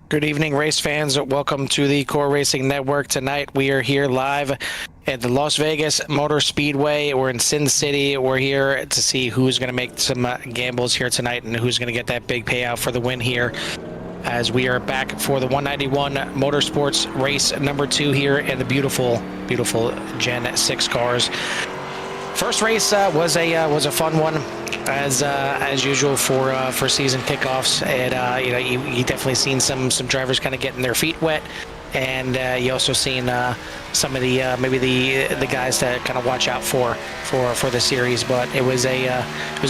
Good evening, race fans. Welcome to the Core Racing Network. Tonight, we are here live at the Las Vegas Motor Speedway. We're in Sin City. We're here to see who's going to make some gambles here tonight and who's going to get that big payout for the win here, as we are back for the 191 Motorsports race number 2 here in the beautiful Gen 6 cars. First race was a fun one, as usual for season kickoffs. And you definitely seen some drivers kind of getting their feet wet, and you also seen some of the maybe the guys to kind of watch out for the series. But it was a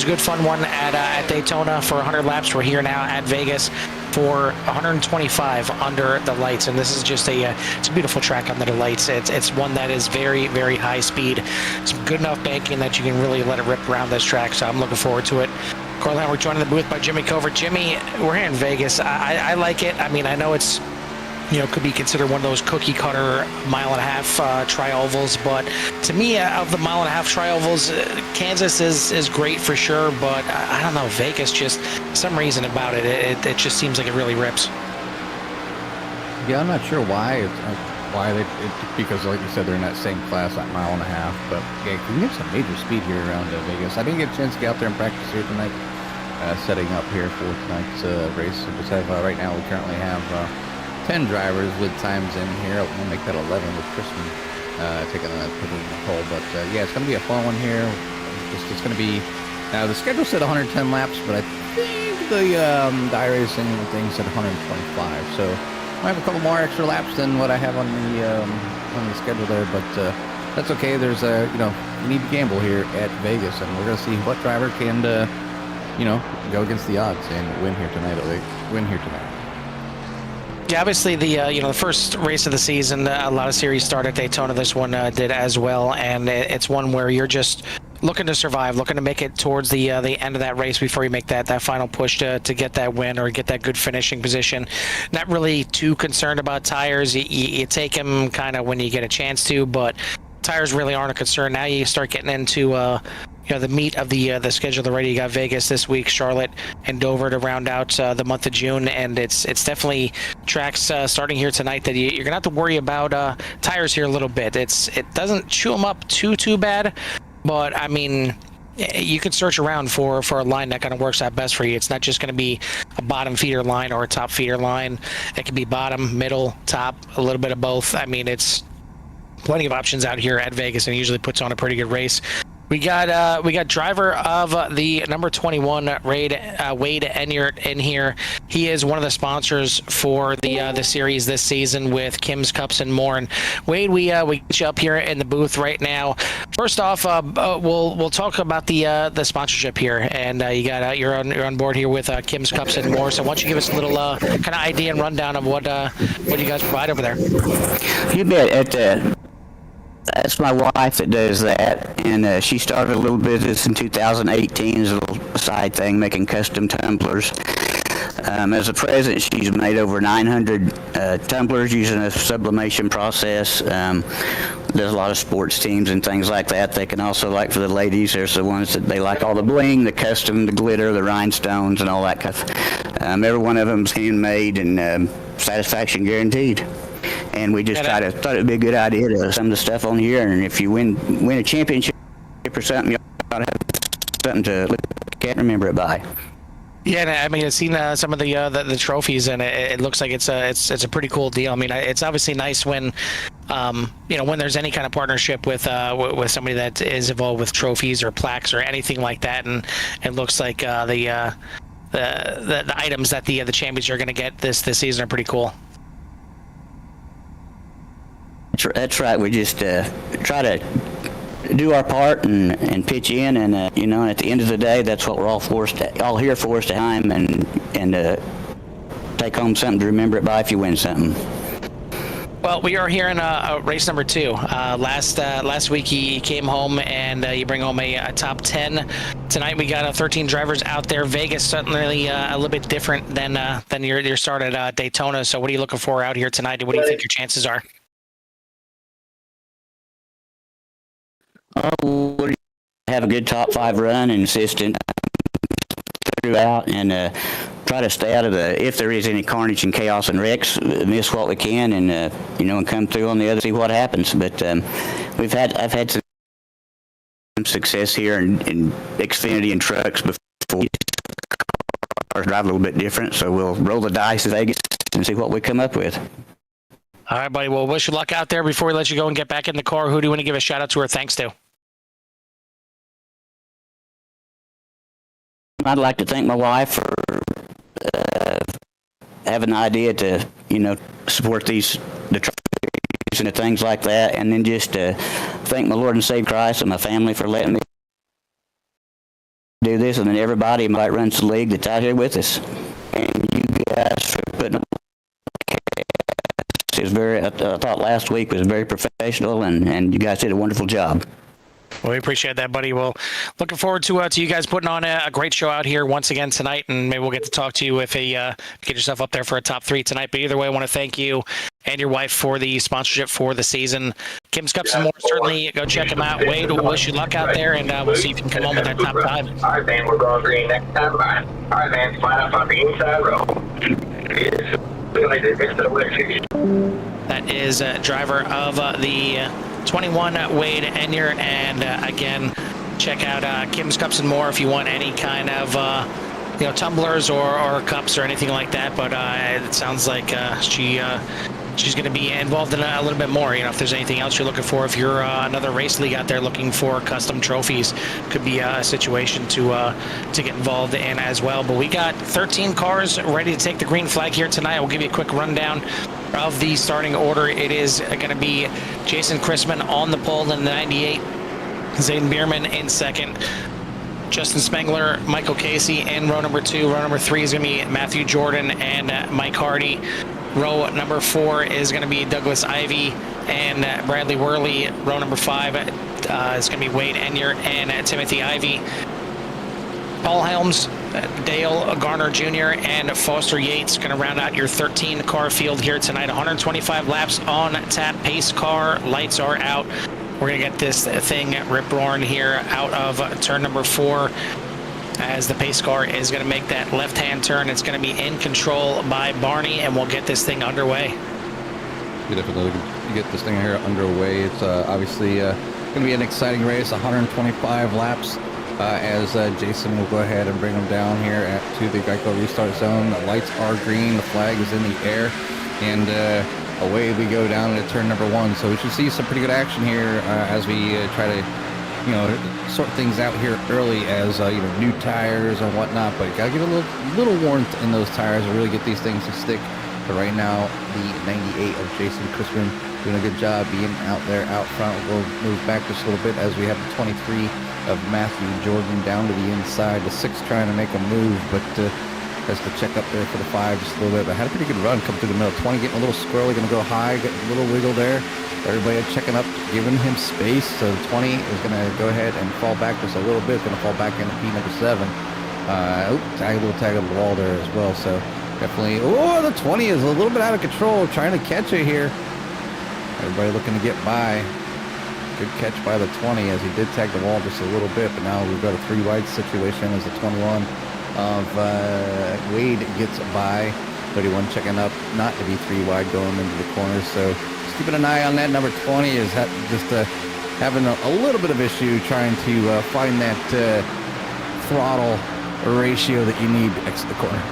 good fun one at Daytona for 100 laps. We're here now at Vegas for 125 under the lights, and this is just it's a beautiful track under the lights. It's one that is very, very high speed. Some good enough banking that you can really let it rip around this track, so I'm looking forward to it. Corlin, we're joined in the booth by Jimmy Covert. Jimmy, we're here in Vegas. I like it. I mean, I know it's, could be considered one of those cookie cutter mile-and-a-half tri-ovals, but to me, of the mile-and-a-half tri-ovals, Kansas is great for sure, but I don't know, Vegas, just some reason about it just seems like it really rips. Yeah, I'm not sure why. Because like you said, they're in that same class, that mile-and-a-half. But yeah, you can get some major speed here around Vegas. I didn't get a chance to get out there and practice here tonight, setting up here for tonight's race. So just have right now we currently have 10 drivers with times in here. We'll make that 11 with Christian taking a pole. But yeah, it's going to be a fun one here. It's going to be the schedule said 110 laps, but I think the Iracing thing said 125. So I have a couple more extra laps than what I have on the schedule there, but that's okay. There's you need to gamble here at Vegas, and we're going to see what driver can go against the odds and win here tonight. Yeah, obviously the first race of the season, a lot of series start at Daytona. This one did as well, and it's one where you're just looking to survive, looking to make it towards the end of that race before you make that final push to get that win or get that good finishing position. Not really too concerned about tires. You take them kind of when you get a chance to, but tires really aren't a concern. Now you start getting into the meat of the schedule already. You got Vegas this week, Charlotte, and Dover to round out the month of June, and it's definitely tracks starting here tonight that you're gonna have to worry about tires here a little bit. It doesn't chew them up too bad, but I mean, you could search around for a line that kind of works out best for you. It's not just going to be a bottom feeder line or a top feeder line. It could be bottom, middle, top, a little bit of both. I mean, it's plenty of options out here at Vegas, and it usually puts on a pretty good race. We got driver of the number 21 Wade Enyart in here. He is one of the sponsors for the series this season with Kim's Cups and more. And Wade, we get you up here in the booth right now. First off, we'll talk about the sponsorship here, and you're on board here with Kim's Cups and more. So why don't you give us a little kind of idea and rundown of what you guys provide over there? You bet. That's my wife that does that, and she started a little business in 2018 as a little side thing, making custom tumblers. As a present, she's made over 900 tumblers using a sublimation process. There's a lot of sports teams and things like that. They can also, like for the ladies, there's the ones that they like all the bling, the custom, the glitter, the rhinestones, and all that kind of. Every one of them's handmade and satisfaction guaranteed. And we just thought it would be a good idea to some of the stuff on here. And if you win a championship or something, you ought to have something to look at and remember it by. Yeah, and I mean, I've seen some of the trophies, and it looks like it's a pretty cool deal. I mean, it's obviously nice when when there's any kind of partnership with somebody that is involved with trophies or plaques or anything like that, and it looks like the items that the champions are going to get this season are pretty cool. That's right. We just try to do our part and pitch in, and and at the end of the day, that's what we're all here for, is to time and take home something to remember it by if you win something. Well, we are here in race number 2. Last week he came home and you bring home a top 10. Tonight we got 13 drivers out there. Vegas certainly a little bit different than your start at Daytona. So what are you looking for out here tonight? What do you think your chances are? Have a good top 5 run and consistent throughout, and try try to stay out of if there is any carnage and chaos and wrecks, miss what we can, and and come through on the other, see what happens. But I've had some success here in Xfinity and trucks before. Cars drive a little bit different, so we'll roll the dice in Vegas and see what we come up with. All right, buddy. Well, wish you luck out there. Before we let you go and get back in the car, who do you want to give a shout out to or thanks to? I'd like to thank my wife for having the idea to, support the trucks and the things like that, and then just thank my Lord and Savior Christ and my family for letting me do this, and then everybody that runs the league that's out here with us, and you guys for putting up. It was I thought last week was very professional, and you guys did a wonderful job. Well, we appreciate that, buddy. Well, looking forward to you guys putting on a great show out here once again tonight, and maybe we'll get to talk to you if get yourself up there for a top 3 tonight. But either way, I want to thank you and your wife for the sponsorship for the season. Kim's Cups and more, certainly go check them out. Wade, we'll wish you luck out there, and we'll see if you can come home with that top 5. All right, man, we're going green next time. All right, man, flat up on the inside row. That is driver of the 21, Wade Enyer, and again, check out Kim's Cups and more if you want any kind of tumblers or cups or anything like that. But it sounds like she's going to be involved in a little bit more. If there's anything else you're looking for, if you're another race league out there looking for custom trophies, could be a situation to get involved in as well. But we got 13 cars ready to take the green flag here tonight. We'll give you a quick rundown of the starting order. It is going to be Jason Chrisman on the pole in the 98, Zayden Bierman in second, Justin Spengler, Michael Casey in row number 2. Row number 3 is going to be Matthew Jordan and Mike Hardy. Row number 4 is going to be Douglas Ivey and Bradley Worley. Row number 5 is going to be Wade Enyer and Timothy Ivey. Paul Helms, Dale Garner Jr., and Foster Yates going to round out your 13-car field here tonight. 125 laps on tap. Pace car lights are out. We're going to get this thing rip-roaring here out of turn number 4 as the pace car is going to make that left-hand turn. It's going to be in control by Barney, and we'll get this thing underway. We definitely get this thing here underway. It's obviously going to be an exciting race, 125 laps. As Jason will go ahead and bring them down here to the Geico restart zone. The lights are green, the flag is in the air, and away we go down into turn number 1. So we should see some pretty good action here as we try to, sort things out here early as new tires and whatnot. But you gotta get a little warmth in those tires to really get these things to stick. But right now, the 98 of Jason Chrisman doing a good job being out there out front. We'll move back just a little bit as we have the 23 of Matthew Jordan down to the inside. The 6 trying to make a move, but has to check up there for the 5 just a little bit. But had a pretty good run, come through the middle. 20 getting a little squirrely, going to go high, getting a little wiggle there. Everybody checking up, giving him space. So 20 is going to go ahead and fall back just a little bit. Going to fall back into P number 7. Tag on the wall there as well. So definitely, the 20 is a little bit out of control, trying to catch it here. Everybody looking to get by. Good catch by the 20 as he did tag the wall just a little bit, but now we've got a 3-wide situation as the 21 of Wade gets by. 31 checking up, not to be 3-wide going into the corner. So just keeping an eye on that. Number 20 is just having a little bit of issue trying to find that throttle ratio that you need to exit the corner.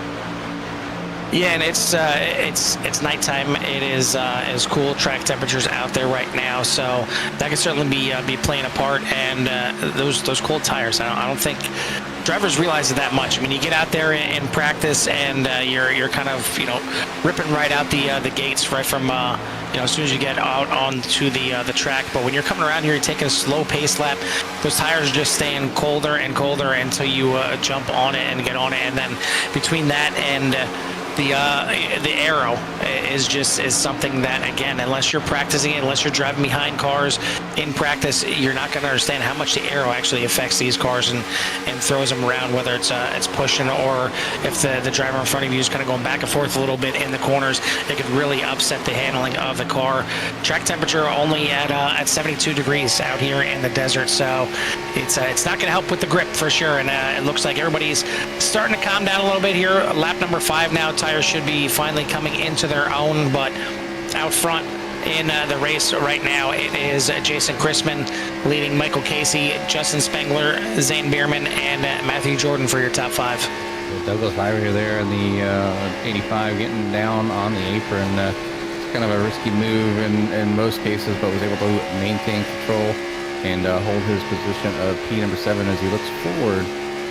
Yeah, and it's nighttime. It is cool. Track temperatures out there right now, so that could certainly be playing a part. And those cold tires, I don't think drivers realize it that much. I mean, you get out there in practice, and you're kind of ripping right out the gates right from as soon as you get out onto the track. But when you're coming around here, you're taking a slow pace lap. Those tires are just staying colder and colder until you jump on it and get on it. And then between that and the aero is something that, again, unless you're practicing it, unless you're driving behind cars in practice, you're not going to understand how much the aero actually affects these cars and and throws them around, whether it's pushing or if the driver in front of you is kind of going back and forth a little bit in the corners. It could really upset the handling of the car. Track temperature only at 72 degrees out here in the desert, so it's not going to help with the grip for sure. And it looks like everybody's starting to calm down a little bit here. Lap number 5 now. Tires should be finally coming into their own, but out front in the race right now, it is Jason Chrisman leading Michael Casey, Justin Spengler, Zane Bierman, and Matthew Jordan for your top 5. Douglas Ivey there in the 85 getting down on the apron. It's kind of a risky move in most cases, but was able to maintain control and hold his position of P number 7 as he looks forward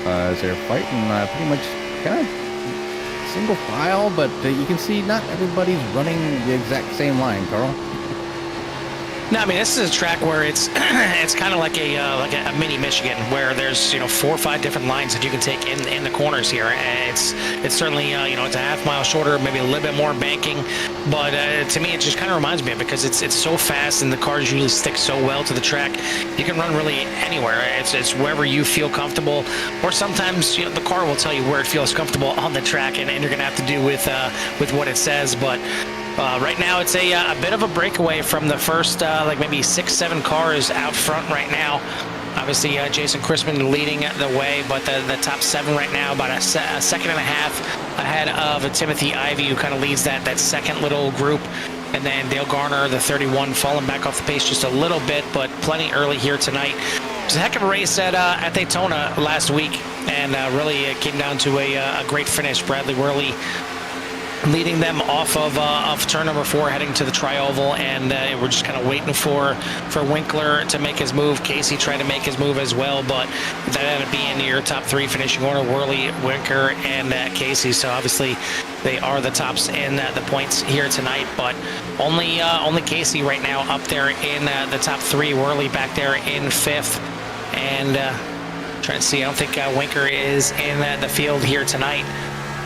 as they're fighting pretty much kind of single file, but you can see not everybody's running the exact same line, Carl. No, I mean, this is a track where it's it's kind of like a mini Michigan, where there's 4 or 5 different lines that you can take in the corners here. And it's certainly it's a half mile shorter, maybe a little bit more banking, but to me it just kind of reminds me of it because it's so fast and the cars usually stick so well to the track. You can run really anywhere. It's wherever you feel comfortable, or sometimes the car will tell you where it feels comfortable on the track, and you're gonna have to do with what it says, but. Right now, it's a bit of a breakaway from the first, like maybe 6-7 cars out front right now. Obviously, Jason Chrisman leading the way, but the top 7 right now, about a second and a half ahead of Timothy Ivey, who kind of leads that second little group. And then Dale Garner, the 31, falling back off the pace just a little bit, but plenty early here tonight. It was a heck of a race at Daytona last week, and really it came down to a great finish. Bradley Worley leading them off of turn number 4, heading to the tri-oval, and we're just kind of waiting for Winkler to make his move. Casey tried to make his move as well, but that ended up being your top 3 finishing order: Worley, Winker, and Casey. So obviously they are the tops in the points here tonight, but only Casey right now up there in the top 3. Worley back there in 5th, and trying to see. I don't think Winker is in the field here tonight,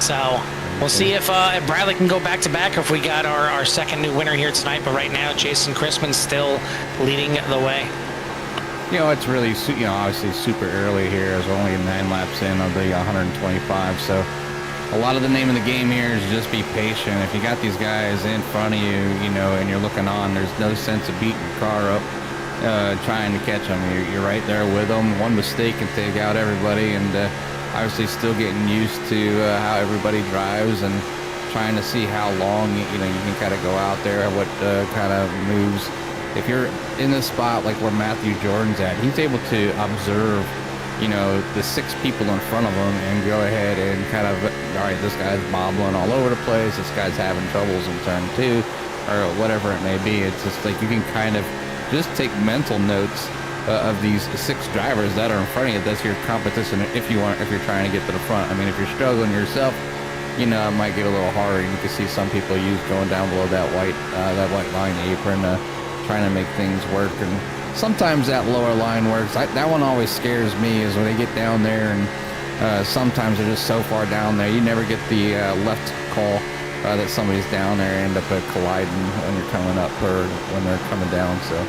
so. We'll see if Bradley can go back-to-back, or if we got our second new winner here tonight. But right now, Jason Chrisman still leading the way. It's really, obviously super early here, as we're only 9 laps in of the 125. So a lot of the name of the game here is just be patient. If you got these guys in front of you, and you're looking on, there's no sense of beating your car up, trying to catch them. You're right there with them. One mistake can take out everybody, and obviously still getting used to how everybody drives and trying to see how long you can kind of go out there, what kind of moves. If you're in the spot like where Matthew Jordan's at, he's able to observe the 6 people in front of him and go ahead and kind of, all right, this guy's bobbling all over the place, this guy's having troubles in turn 2, or whatever it may be. It's just like you can kind of just take mental notes of these 6 drivers that are in front of you. That's your competition if you're trying to get to the front. I mean, if you're struggling yourself, it might get a little harder. You can see some people going down below that white line apron, trying to make things work. And sometimes that lower line works. That one always scares me, is when they get down there, and sometimes they're just so far down there, you never get the left call that somebody's down there and end up colliding when you're coming up or when they're coming down. So.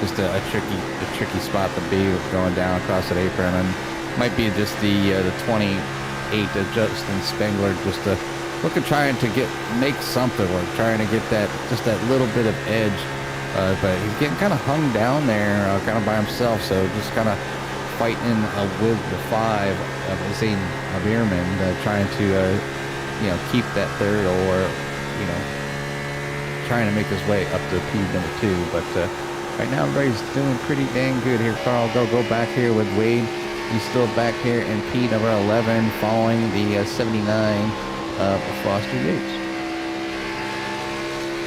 Just a tricky spot to be going down across that apron, and might be just the 28 of Justin Spengler just trying to make something work, trying to get that little bit of edge, but he's getting kind of hung down there, kind of by himself. So just kind of fighting with the 5 of Zane Bierman, trying to keep that third, or trying to make his way up to P number 2, but. Right now, everybody's doing pretty dang good here. Carl, go back here with Wade. He's still back here in P number 11, following the 79 of Foster Yates.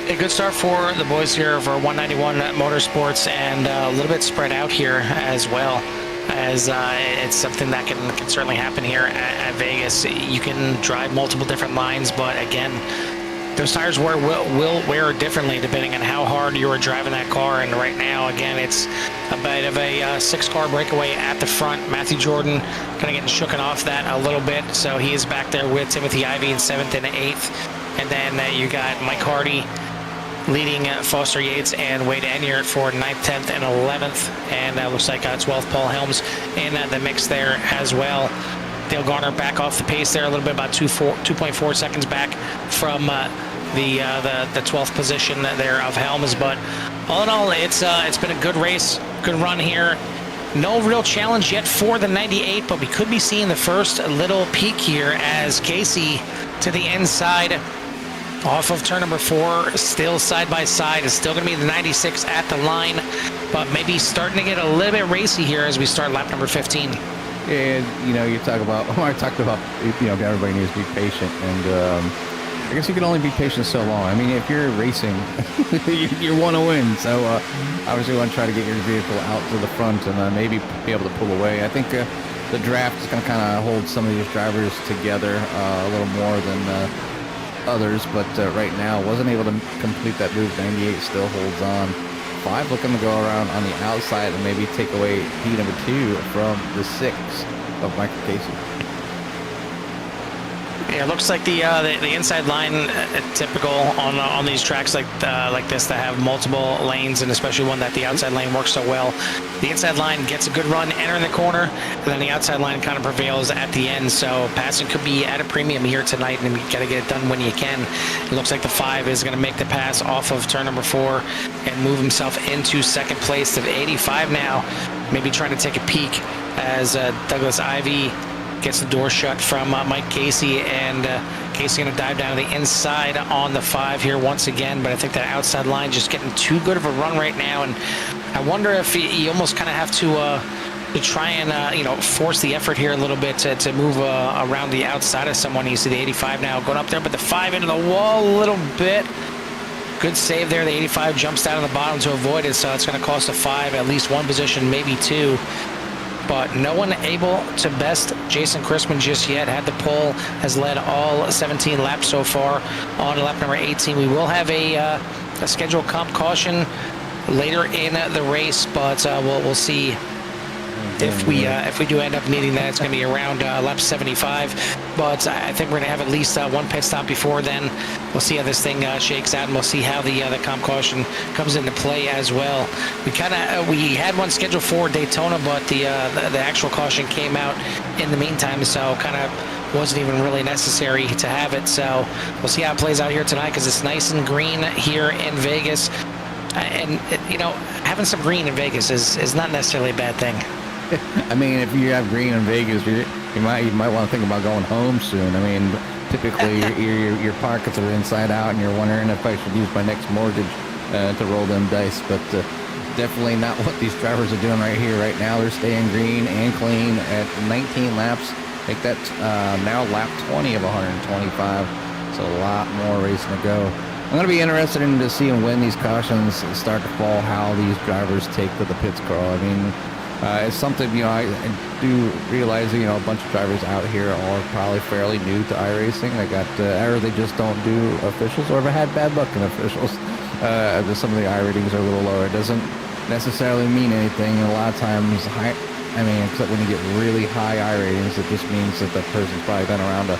A good start for the boys here for 191 Motorsports, and a little bit spread out here as well, as it's something that can certainly happen here at Vegas. You can drive multiple different lines, but again, those tires will wear differently depending on how hard you are driving that car. And right now, again, it's a bit of a 6-car breakaway at the front. Matthew Jordan kind of getting shooken off that a little bit, so he is back there with Timothy Ivey in 7th and 8th. And then you got Mike Hardy leading Foster Yates and Wade Enyart for 9th, 10th, and 11th. And looks like 12th Paul Helms in the mix there as well. Dale Garner back off the pace there a little bit, about 2.4 seconds back from the 12th position there of Helms. But all in all, it's been a good race, good run here. No real challenge yet for the 98, but we could be seeing the first little peak here as Casey to the inside off of turn number 4, still side by side. Is still going to be the 96 at the line, but maybe starting to get a little bit racy here as we start lap number 15. And, you know, you talk about, I talked about, you know, everybody needs to be patient. And I guess you can only be patient so long. I mean, if you're racing, you want to win. So obviously you want to try to get your vehicle out to the front and maybe be able to pull away. I think the draft is going to kind of hold some of these drivers together a little more than others. But right now, wasn't able to complete that move. 98 still holds on. 5 looking to go around on the outside and maybe take away P number 2 from the 6 of Michael Casey. Yeah, it looks like the inside line, typical on these tracks like this that have multiple lanes, and especially one that the outside lane works so well. The inside line gets a good run entering the corner, and then the outside line kind of prevails at the end. So passing could be at a premium here tonight, and you got to get it done when you can. It looks like the 5 is going to make the pass off of turn number 4 and move himself into second place of 85 now. Maybe trying to take a peek as Douglas Ivey gets the door shut from Mike Casey, and Casey going to dive down to the inside on the 5 here once again. But I think that outside line just getting too good of a run right now, and I wonder if you almost kind of have to try and force the effort here a little bit to move around the outside of someone. You see the 85 now going up there, but the 5 into the wall a little bit. Good save there. The 85 jumps down to the bottom to avoid it, so it's going to cost the 5 at least one position, maybe 2. But no one able to best Jason Chrisman just yet. Had the pole, has led all 17 laps so far on lap number 18. We will have a scheduled comp caution later in the race, but we'll see if we do end up needing that. It's going to be around lap 75, but I think we're going to have at least one pit stop before then. We'll see how this thing shakes out, and we'll see how the comp caution comes into play as well. We had one scheduled for Daytona, but the actual caution came out in the meantime, so kind of wasn't even really necessary to have it. So we'll see how it plays out here tonight, because it's nice and green here in Vegas, and having some green in Vegas is not necessarily a bad thing. I mean, if you have green in Vegas, you might want to think about going home soon. I mean, typically your pockets are inside out, and you're wondering if I should use my next mortgage to roll them dice. But definitely not what these drivers are doing right here, right now. They're staying green and clean at 19 laps. I think that's now lap 20 of 125. So a lot more racing to go. I'm going to be interested in to seeing when these cautions start to fall, how these drivers take to the pits, Carl. I mean, it's something, I do realize, a bunch of drivers out here are probably fairly new to iRacing. They got, or they just don't do officials, or have had bad luck in officials. Some of the iRatings are a little lower. It doesn't necessarily mean anything. And a lot of times, except when you get really high iRatings, it just means that the person's probably been around a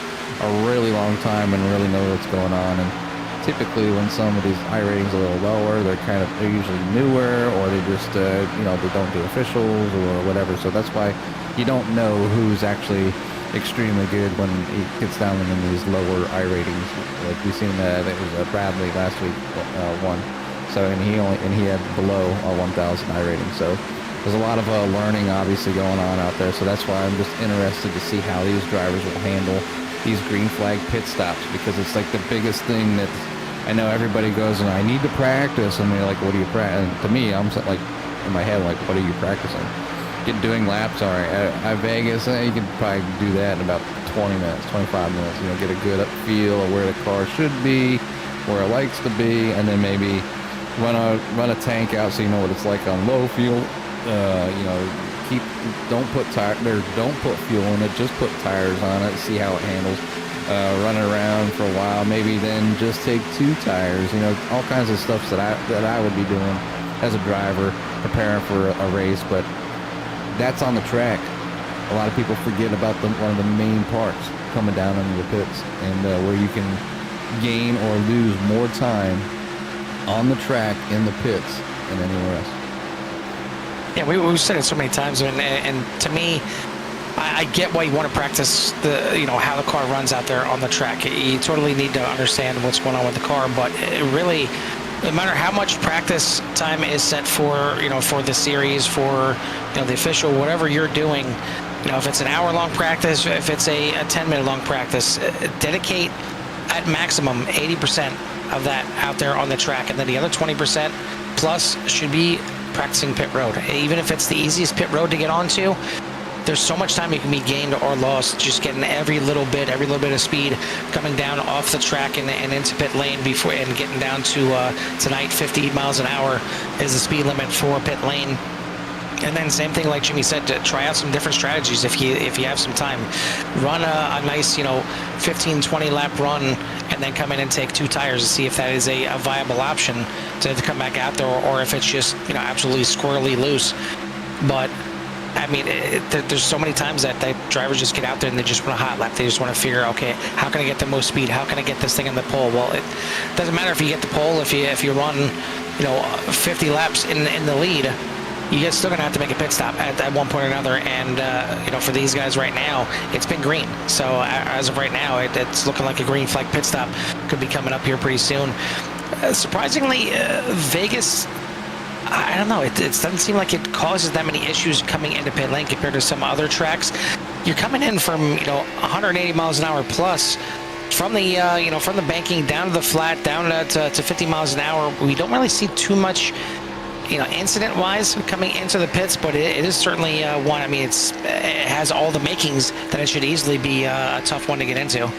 really long time and really know what's going on. And typically when some of these iRatings are a little lower, they're usually newer, or they just they don't do officials or whatever. So that's why you don't know who's actually extremely good when he gets down in these lower iRatings. Like we seen that it was Bradley last week won. So and he had below a 1,000 iRating. So there's a lot of learning obviously going on out there. So that's why I'm just interested to see how these drivers will handle these green flag pit stops, because it's like the biggest thing that I know everybody goes, and I need to practice. And they're like, what do you practice? And to me, I'm like in my head, like, what are you practicing? Doing laps, all right. At Vegas, you can probably do that in about 20 minutes, 25 minutes. Get a good feel of where the car should be, where it likes to be, and then maybe run a tank out so you know what it's like on low fuel. Don't put fuel in it. Just put tires on it. See how it handles. Run it around for a while. Maybe then just take 2 tires. All kinds of stuff that I would be doing as a driver, preparing for a race. But that's on the track. A lot of people forget about one of the main parts, coming down into the pits, and where you can gain or lose more time on the track, in the pits, and anywhere else. Yeah, we've said it so many times, and to me, I get why you want to practice how the car runs out there on the track. You totally need to understand what's going on with the car, but it really, no matter how much practice time is set for the series, for the official, whatever you're doing, if it's an hour-long practice, if it's a 10-minute long practice, dedicate at maximum 80% of that out there on the track, and then the other 20% plus should be practicing pit road. Even if it's the easiest pit road to get onto, there's so much time you can be gained or lost just getting every little bit of speed coming down off the track and into pit lane before, and getting down to tonight 50 miles an hour is the speed limit for pit lane. And then same thing, like Jimmy said, to try out some different strategies if you have some time. Run a nice 15-20 lap run, and then come in and take 2 tires to see if that is a viable option to come back out there, or if it's just absolutely squirrely loose. But I mean, there's so many times that drivers just get out there and they just want a hot lap. They just want to figure, okay, how can I get the most speed? How can I get this thing in the pole? Well, it doesn't matter if you get the pole. If you run 50 laps in the lead, you're still gonna have to make a pit stop at one point or another. And for these guys right now, it's been green. So as of right now, it's looking like a green flag pit stop could be coming up here pretty soon. Surprisingly, Vegas, I don't know, it doesn't seem like it causes that many issues coming into pit lane compared to some other tracks. You're coming in from 180 miles an hour plus from the from the banking down to the flat, down to 50 miles an hour. We don't really see too much incident wise coming into the pits, but it is certainly one. I mean, it has all the makings that it should easily be a tough one to get into.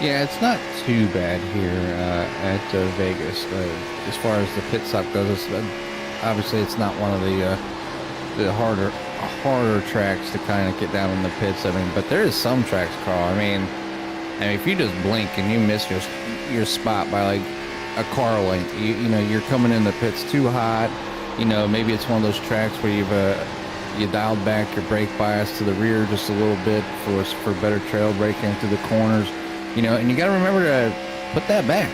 Yeah, it's not too bad here at Vegas. As far as the pit stop goes, obviously it's not one of the harder tracks to kind of get down in the pits. I mean, but there is some tracks, Carl. I mean, if you just blink and you miss your spot by like a car length, you're coming in the pits too hot. Maybe it's one of those tracks where you dialed back your brake bias to the rear just a little bit for better trail braking through the corners. And you got to remember to put that back.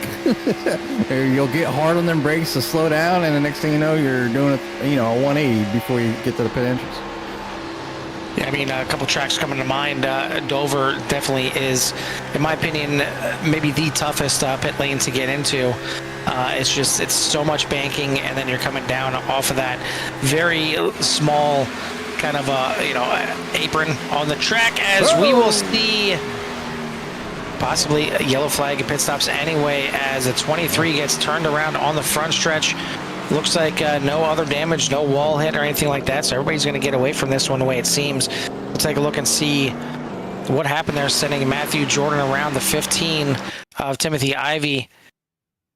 Or you'll get hard on them brakes to slow down, and the next thing you know, you're doing a 180 before you get to the pit entrance. Yeah, I mean, a couple tracks coming to mind. Dover definitely is, in my opinion, maybe the toughest pit lane to get into. It's so much banking, and then you're coming down off of that very small kind of apron on the track, as we will see possibly a yellow flag and pit stops anyway, as the 23 gets turned around on the front stretch. Looks like no other damage, no wall hit or anything like that, so everybody's going to get away from this one the way it seems. We'll take a look and see what happened there, sending Matthew Jordan around the 15 of Timothy Ivey.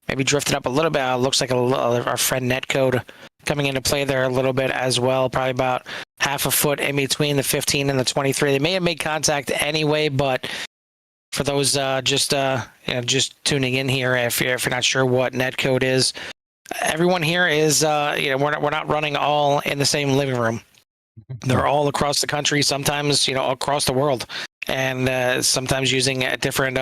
Maybe drifted up a little bit. Looks like our friend Netcode coming into play there a little bit as well, probably about half a foot in between the 15 and the 23. They may have made contact anyway, but for those just tuning in here, if you're not sure what netcode is, everyone here is we're not running all in the same living room. They're all across the country, sometimes across the world, and sometimes using different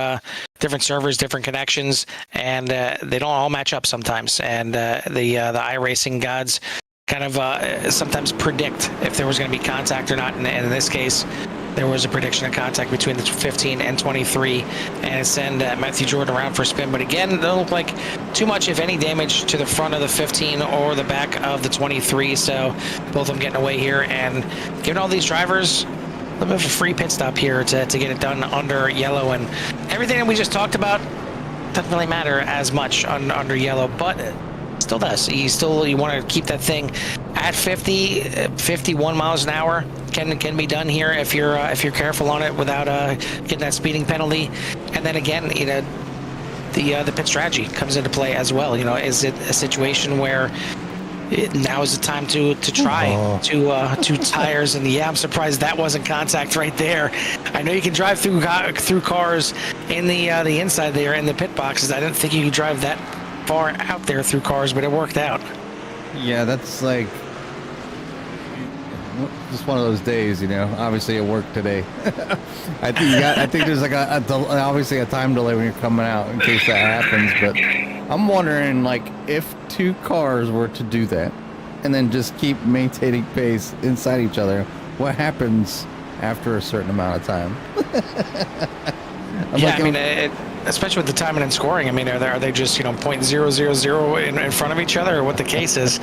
servers, different connections, and they don't all match up sometimes. And the iRacing gods kind of sometimes predict if there was going to be contact or not. And in this case, there was a prediction of contact between the 15 and 23, and send Matthew Jordan around for a spin. But again, it doesn't look like too much, if any, damage to the front of the 15 or the back of the 23. So both of them getting away here, and giving all these drivers a little bit of a free pit stop here to get it done under yellow. And everything that we just talked about doesn't really matter as much under yellow, but still does. You want to keep that thing at 51 miles an hour. Can be done here if you're careful on it without getting that speeding penalty. And then again, the pit strategy comes into play as well. Is it a situation where now is the time to try two tires? And yeah, I'm surprised that wasn't contact right there. I know you can drive through cars in the inside there in the pit boxes. I didn't think you could drive that far out there through cars, but it worked out. Yeah, that's like just one of those days, Obviously, it worked today. I think there's like obviously a time delay when you're coming out in case that happens. But I'm wondering, like, if two cars were to do that and then just keep maintaining pace inside each other, what happens after a certain amount of time? Yeah, I mean, especially with the timing and scoring. I mean, are they just, you know, .000 in front of each other, or what the case is?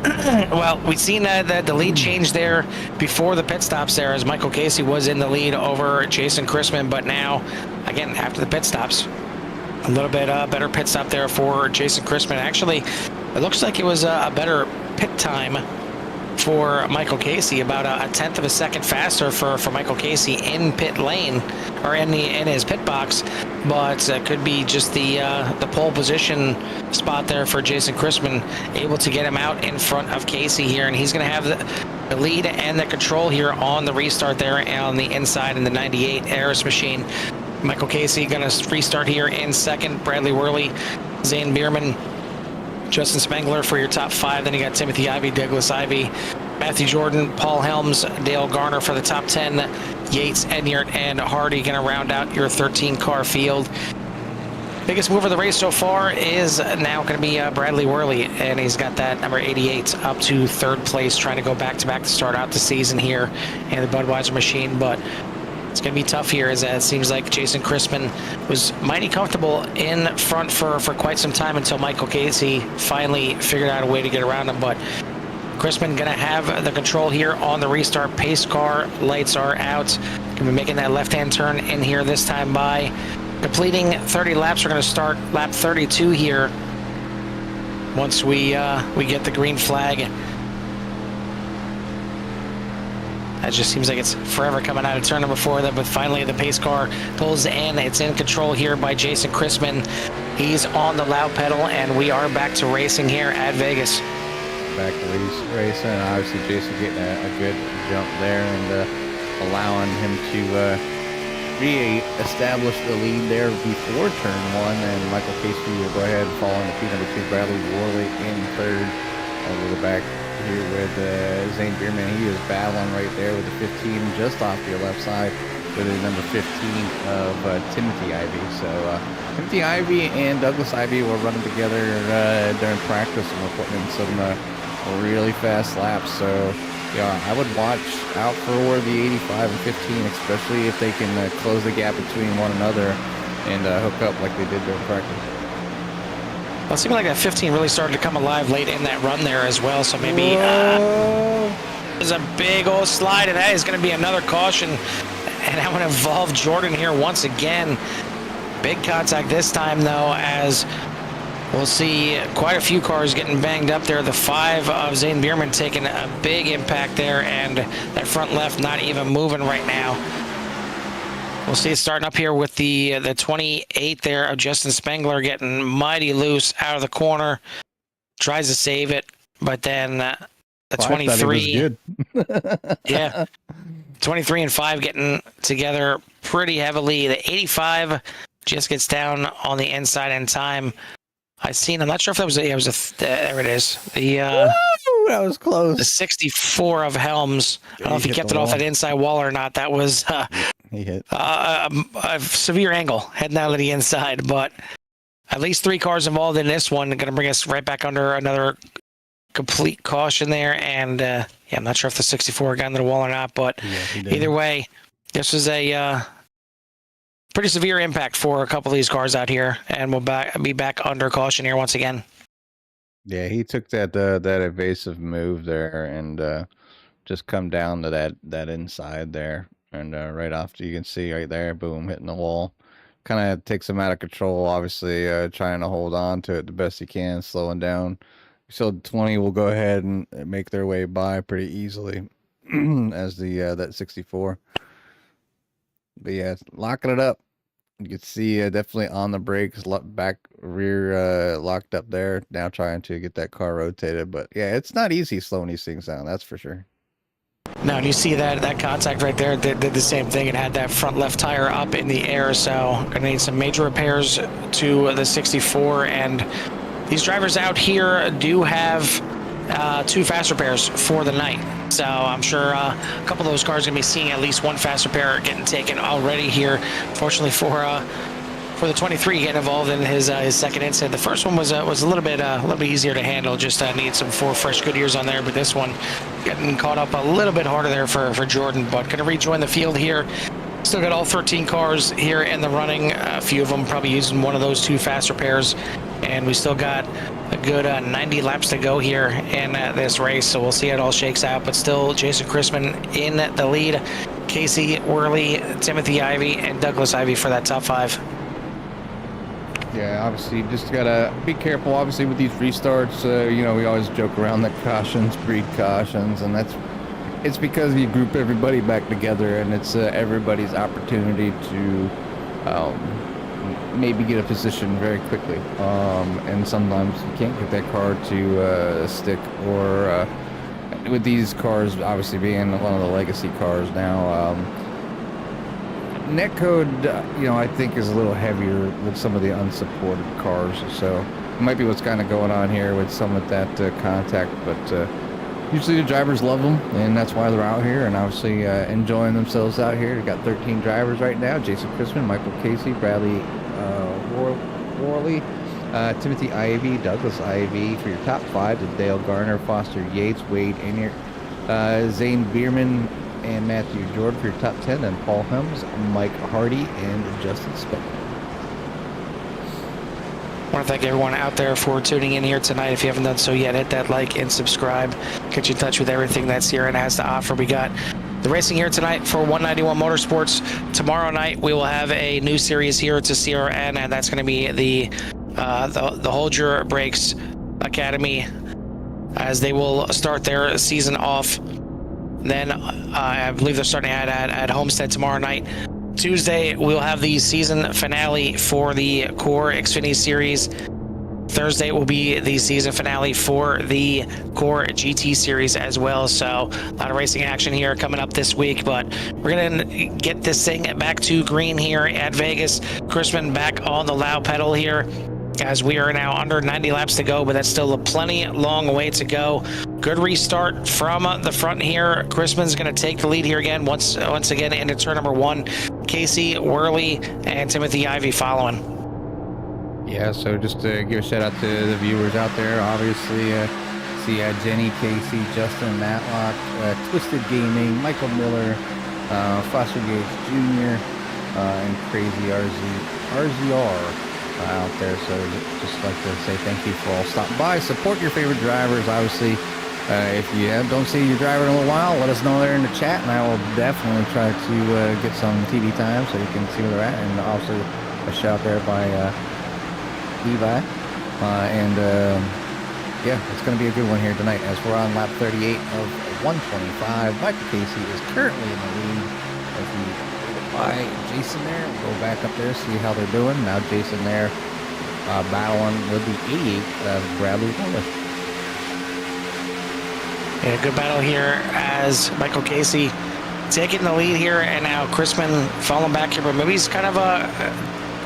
Well, we've seen the lead change there before the pit stops there, as Michael Casey was in the lead over Jason Chrisman, but now, again, after the pit stops, a little bit better pit stop there for Jason Chrisman. Actually, it looks like it was a better pit time for Michael Casey, about a tenth of a second faster for Michael Casey in pit lane, or in his pit box, but could be just the pole position spot there for Jason Chrisman, able to get him out in front of Casey here, and he's going to have the lead and the control here on the restart there on the inside in the 98 Aris machine. Michael Casey going to restart here in second. Bradley Worley, Zane Bierman, Justin Spengler for your top five. Then you got Timothy Ivey, Douglas Ivey, Matthew Jordan, Paul Helms, Dale Garner for the top 10. Yates, Enyart, and Hardy going to round out your 13-car field. Biggest move of the race so far is now going to be Bradley Worley, and he's got that number 88 up to third place, trying to go back-to-back to start out the season here in the Budweiser machine, but it's going to be tough here, as it seems like Jason Chrisman was mighty comfortable in front for quite some time until Michael Casey finally figured out a way to get around him. But Chrisman going to have the control here on the restart. Pace car lights are out. Going to be making that left-hand turn in here this time by completing 30 laps. We're going to start lap 32 here once we get the green flag. It just seems like it's forever coming out of turn number 4 there, but finally the pace car pulls in. It's in control here by Jason Chrisman. He's on the loud pedal, and we are back to racing here at Vegas. Back to racing, and obviously Jason getting a good jump there, and allowing him to re-establish the lead there before turn 1, and Michael Casey will go ahead and fall into number 2. Bradley Worley in third. Over the back here with Zane Bierman. He is battling right there with the 15 just off your left side with the number 15 of Timothy Ivey. So Timothy Ivey and Douglas Ivey were running together during practice, and we're putting in some really fast laps. So yeah, I would watch out for the 85 and 15, especially if they can close the gap between one another and hook up like they did during practice. Well, it seemed like that 15 really started to come alive late in that run there as well, so maybe there's a big old slide, and that is going to be another caution, and I'm going to involve Jordan here once again. Big contact this time, though, as we'll see quite a few cars getting banged up there. The 5 of Zane Bierman taking a big impact there, and that front left not even moving right now. We'll see it starting up here with the 28 there of Justin Spengler getting mighty loose out of the corner. Tries to save it, but then the 23. Yeah. 23 and 5 getting together pretty heavily. The 85 just gets down on the inside in time. I'm not sure if that was there it is. That was close. The 64 of Helms. I don't know if he kept it off that inside wall or not. That was he hit a severe angle heading out of the inside, but at least 3 cars involved in this one. Going to bring us right back under another complete caution there. And yeah, I'm not sure if the 64 got into the wall or not, but either way, this was a pretty severe impact for a couple of these cars out here, and we'll be back under caution here once again. Yeah, he took that evasive move there and just come down to that inside there, and right after you can see right there, boom, hitting the wall. Kind of takes him out of control, obviously trying to hold on to it the best he can, slowing down. So 20 will go ahead and make their way by pretty easily as that 64. But yeah, locking it up. You can see definitely on the brakes, back rear locked up there. Now trying to get that car rotated. But yeah, it's not easy slowing these things down, that's for sure. Now, do you see that contact right there did the same thing? It had that front left tire up in the air, so going to need some major repairs to the 64. And these drivers out here do have 2 fast repairs for the night. So I'm sure a couple of those cars are going to be seeing at least 1 fast repair getting taken already here. Fortunately for for the 23 getting involved in his second incident. The first one was a little bit easier to handle. Just need some 4 fresh Goodyears on there, but this one getting caught up a little bit harder there for Jordan. But going to rejoin the field here. Still got all 13 cars here in the running. A few of them probably using one of those 2 fast repairs, and we still got a good 90 laps to go here in this race. So we'll see how it all shakes out. But still, Jason Chrisman in the lead. Casey Worley, Timothy Ivey, and Douglas Ivey for that top 5. Yeah, obviously, just gotta be careful. Obviously, with these restarts, you know, we always joke around that cautions breed cautions, and it's because you group everybody back together, and it's everybody's opportunity to maybe get a position very quickly. And sometimes you can't get that car to stick, or with these cars obviously being one of the legacy cars now, netcode, you know, I think is a little heavier with some of the unsupported cars, so it might be what's kind of going on here with some of that contact, but usually the drivers love them, and that's why they're out here, and obviously enjoying themselves out here. We've got 13 drivers right now: Jason Chrisman, Michael Casey, Bradley Worley, Timothy Ivey, Douglas Ivey for your top 5, to Dale Garner, Foster Yates, Wade Enier, Zane Bierman, and Matthew Jordan for your top 10, and Paul Helms, Mike Hardy, and Justin Speckman. I want to thank everyone out there for tuning in here tonight. If you haven't done so yet, hit that like and subscribe. Get you in touch with everything that CRN has to offer. We got the racing here tonight for 191 Motorsports. Tomorrow night we will have a new series here to CRN, and that's going to be the Hold Your Brakes Academy, as they will start their season off. Then I believe they're starting at Homestead tomorrow night. Tuesday, we'll have the season finale for the Core Xfinity Series. Thursday will be the season finale for the Core GT Series as well. So a lot of racing action here coming up this week, but we're going to get this thing back to green here at Vegas. Chrisman back on the loud pedal here, as we are now under 90 laps to go, but that's still a plenty long way to go. Good restart from the front here. Chrisman's going to take the lead here again, once again into turn number 1. Casey Worley and Timothy Ivey following. Yeah, so just to give a shout out to the viewers out there, obviously, see Jenny, Casey, Justin Matlock, Twisted Gaming, Michael Miller, Foster Gates Jr., and Crazy RZR out there. So just like to say thank you for all stopping by. Support your favorite drivers, obviously. If you don't see your driver in a little while, let us know there in the chat, and I will definitely try to get some TV time so you can see where they're at. And also a shout there by Levi. Yeah, it's going to be a good one here tonight, as we're on lap 38 of 125. Michael Casey is currently in the lead as we by Jason there. We'll go back up there, see how they're doing. Now Jason there battling with the 88 of Bradley Wallace. Yeah, good battle here as Michael Casey taking the lead here, and now Chrisman falling back here, but maybe he's kind of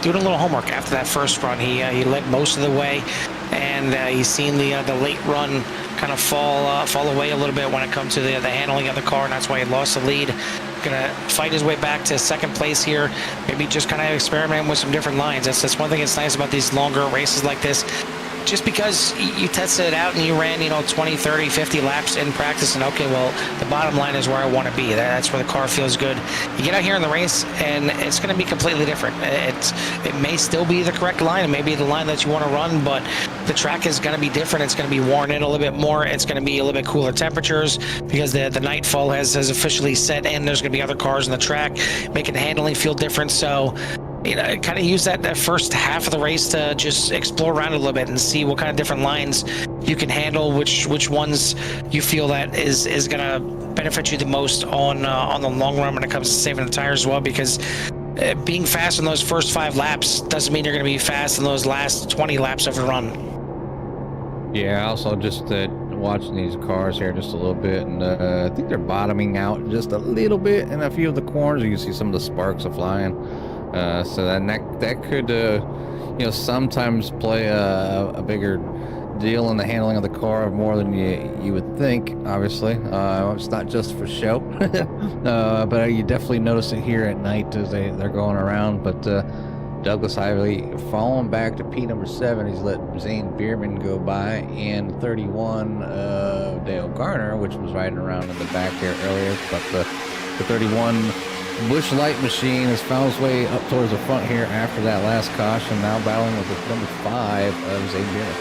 doing a little homework after that first run. He led most of the way, and he's seen the late run kind of fall away a little bit when it comes to the handling of the car, and that's why he lost the lead. Gonna fight his way back to second place here, maybe just kind of experiment with some different lines. That's one thing that's nice about these longer races like this. Just because you tested it out and you ran, 20, 30, 50 laps in practice, and okay, well, the bottom line is where I want to be. That's where the car feels good. You get out here in the race, and it's going to be completely different. It may still be the correct line, it may be the line that you want to run, but the track is going to be different. It's going to be worn in a little bit more. It's going to be a little bit cooler temperatures because the nightfall has officially set in. There's going to be other cars on the track, making handling feel different. So, kind of use that first half of the race to just explore around a little bit and see what kind of different lines you can handle, which ones you feel that is going to benefit you the most on the long run when it comes to saving the tires as well, because being fast in those first 5 laps doesn't mean you're going to be fast in those last 20 laps of the run. Yeah, also just watching these cars here just a little bit, and I think they're bottoming out just a little bit in a few of the corners. You can see some of the sparks are flying. So that could, sometimes play a bigger deal in the handling of the car more than you would think. Obviously, it's not just for show, but you definitely notice it here at night as they're going around. But Douglas Ively falling back to P number 7. He's let Zane Bierman go by, and 31 Dale Garner, which was riding around in the back there earlier. But the 31 Busch Light Machine has found his way up towards the front here after that last caution, now battling with the number 5 of Zane Bierman.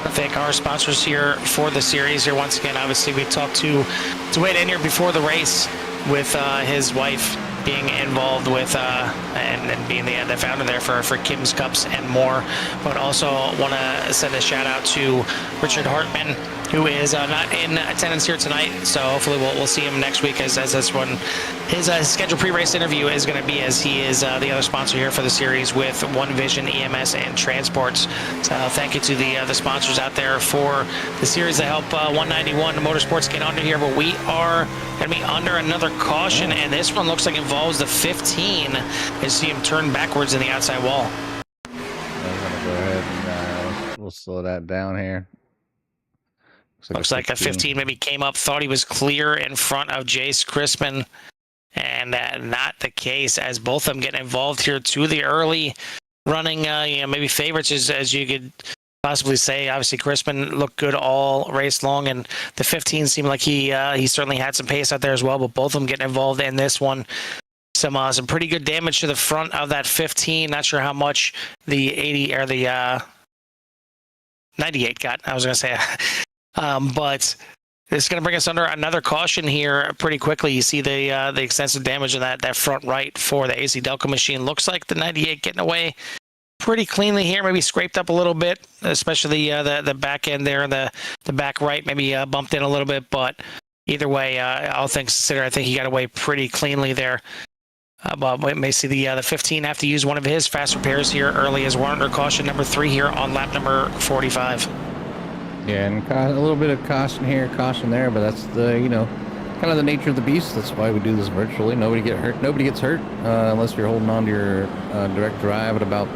I thank our sponsors here for the series here once again. Obviously, we talked to Wade in here before the race with his wife being involved with and being the founder there for Kim's Cups and more. But also want to send a shout out to Richard Hartman, who is not in attendance here tonight. So hopefully we'll see him next week as this one, his scheduled pre-race interview is going to be, as he is the other sponsor here for the series with One Vision EMS and Transports. So thank you to the sponsors out there for the series that help 191 Motorsports get under here. But we are going to be under another caution, and this one looks like it involves the 15. You see him turn backwards in the outside wall. I'm going to go ahead and we'll slow that down here. Looks like a 15 maybe came up, thought he was clear in front of Jace Crispin, and not the case, as both of them getting involved here to the early running, maybe favorites, as you could possibly say. Obviously, Crispin looked good all race long, and the 15 seemed like he certainly had some pace out there as well, but both of them getting involved in this one. Some pretty good damage to the front of that 15. Not sure how much the 80 or the 98 got. I was going to say. But this is going to bring us under another caution here pretty quickly. You see the extensive damage in that front right for the AC Delco machine. Looks like the 98 getting away pretty cleanly here. Maybe scraped up a little bit, especially the back end there, the back right maybe bumped in a little bit. But either way, all things considered, I think he got away pretty cleanly there. But we may see the 15 have to use one of his fast repairs here early, as we're under caution number 3 here on lap number 45. Yeah, and a little bit of caution here, caution there, but that's the, kind of the nature of the beast. That's why we do this virtually. Nobody gets hurt unless you're holding on to your direct drive at about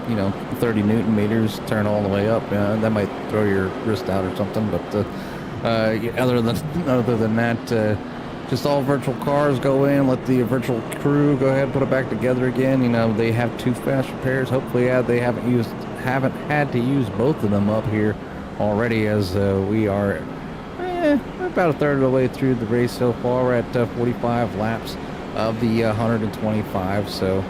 30 Newton meters, turn all the way up. That might throw your wrist out or something. But other than that, just all virtual cars go in. Let the virtual crew go ahead and put it back together again. They have 2 fast repairs. Hopefully, they haven't had to use both of them up here already, as we are about a third of the way through the race so far. We're at 45 laps of the 125, so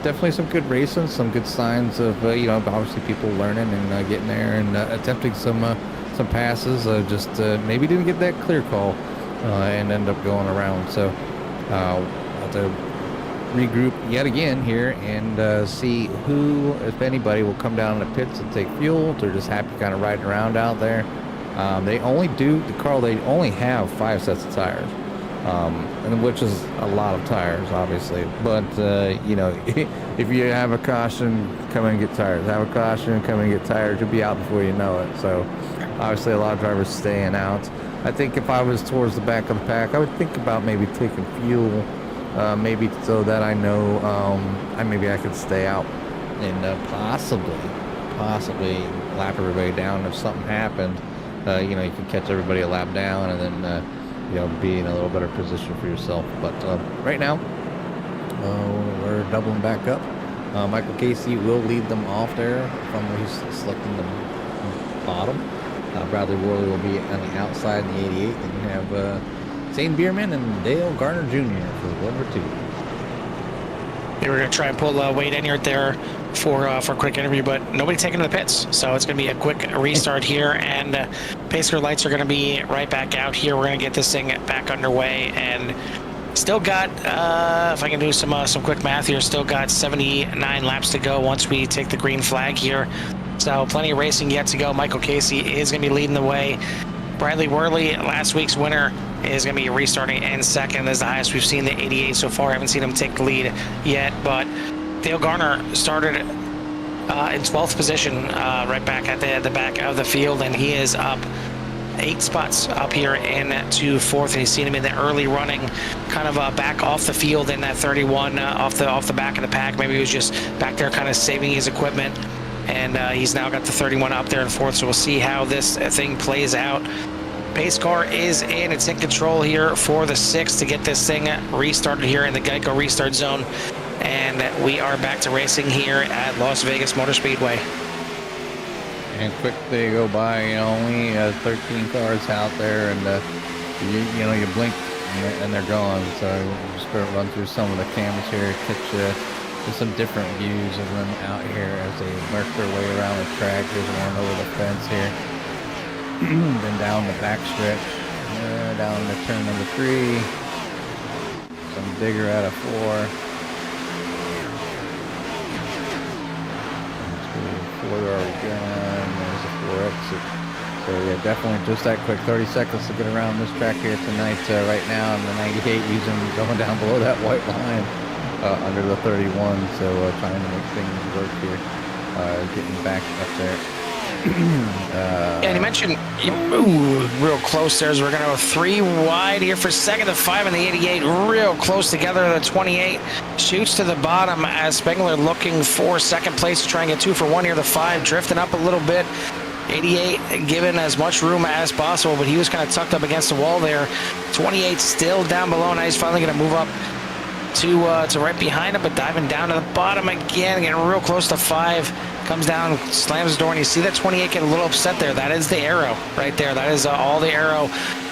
definitely some good racing, some good signs of obviously people learning and getting there and attempting some passes. Just maybe didn't get that clear call and end up going around. So I'll have to regroup yet again here and see who, if anybody, will come down in the pits and take fuel. They're just happy kind of riding around out there. They only have 5 sets of tires, and which is a lot of tires, obviously. But if you have a caution, come in and get tires. Have a caution, come in and get tires. You'll be out before you know it. So obviously a lot of drivers staying out. I think if I was towards the back of the pack, I would think about maybe taking fuel. Maybe so that I know maybe I could stay out and possibly lap everybody down if something happened. You can catch everybody a lap down and then be in a little better position for yourself. But right now we're doubling back up. Michael Casey will lead them off there from where he's selecting the bottom. Bradley Worley will be on the outside in the 88. Then you have Zane Bierman and Dale Garner Jr. for number 2. They were going to try and pull Wade in here there for a quick interview, but nobody taking to the pits. So it's going to be a quick restart here, and Pacer lights are going to be right back out here. We're going to get this thing back underway, and still got, if I can do some quick math here, still got 79 laps to go once we take the green flag here. So plenty of racing yet to go. Michael Casey is going to be leading the way. Bradley Worley, last week's winner, is going to be restarting in second. That's the highest we've seen, the 88 so far. I haven't seen him take the lead yet, but Dale Garner started in 12th position, right back at the back of the field, and he is up 8 spots up here into 4th, and he's seen him in the early running, kind of back off the field in that 31, off the back of the pack. Maybe he was just back there kind of saving his equipment, and he's now got the 31 up there in 4th, so we'll see how this thing plays out. Pace car is in. It's in control here for the 6th to get this thing restarted here in the Geico restart zone. And we are back to racing here at Las Vegas Motor Speedway. And quick they go by, you know, only 13 cars out there, and you know, you blink and they're gone. So we'll just run through some of the cameras here, catch just some different views of them out here as they work their way around the track. There's one over the fence here. Then down the back stretch, down to turn number 3. Some digger out of 4. 4 already gone. There's a 4 exit. So yeah, definitely just that quick 30 seconds to get around this track here tonight. Right now in the 98, using going down below that white line under the 31. So trying to make things work here. Getting back up there. And you mentioned real close there as we're going to go 3 wide here for second. The 5 and the 88 real close together. The 28 shoots to the bottom as Spengler looking for second place to try and get 2 for 1 here. The 5 drifting up a little bit. 88 given as much room as possible, but he was kind of tucked up against the wall there. 28 still down below. Now he's finally going to move up to right behind him, but diving down to the bottom again, getting real close to 5. Comes down, slams the door, and you see that 28 get a little upset there. That is the arrow right there. That is all the arrow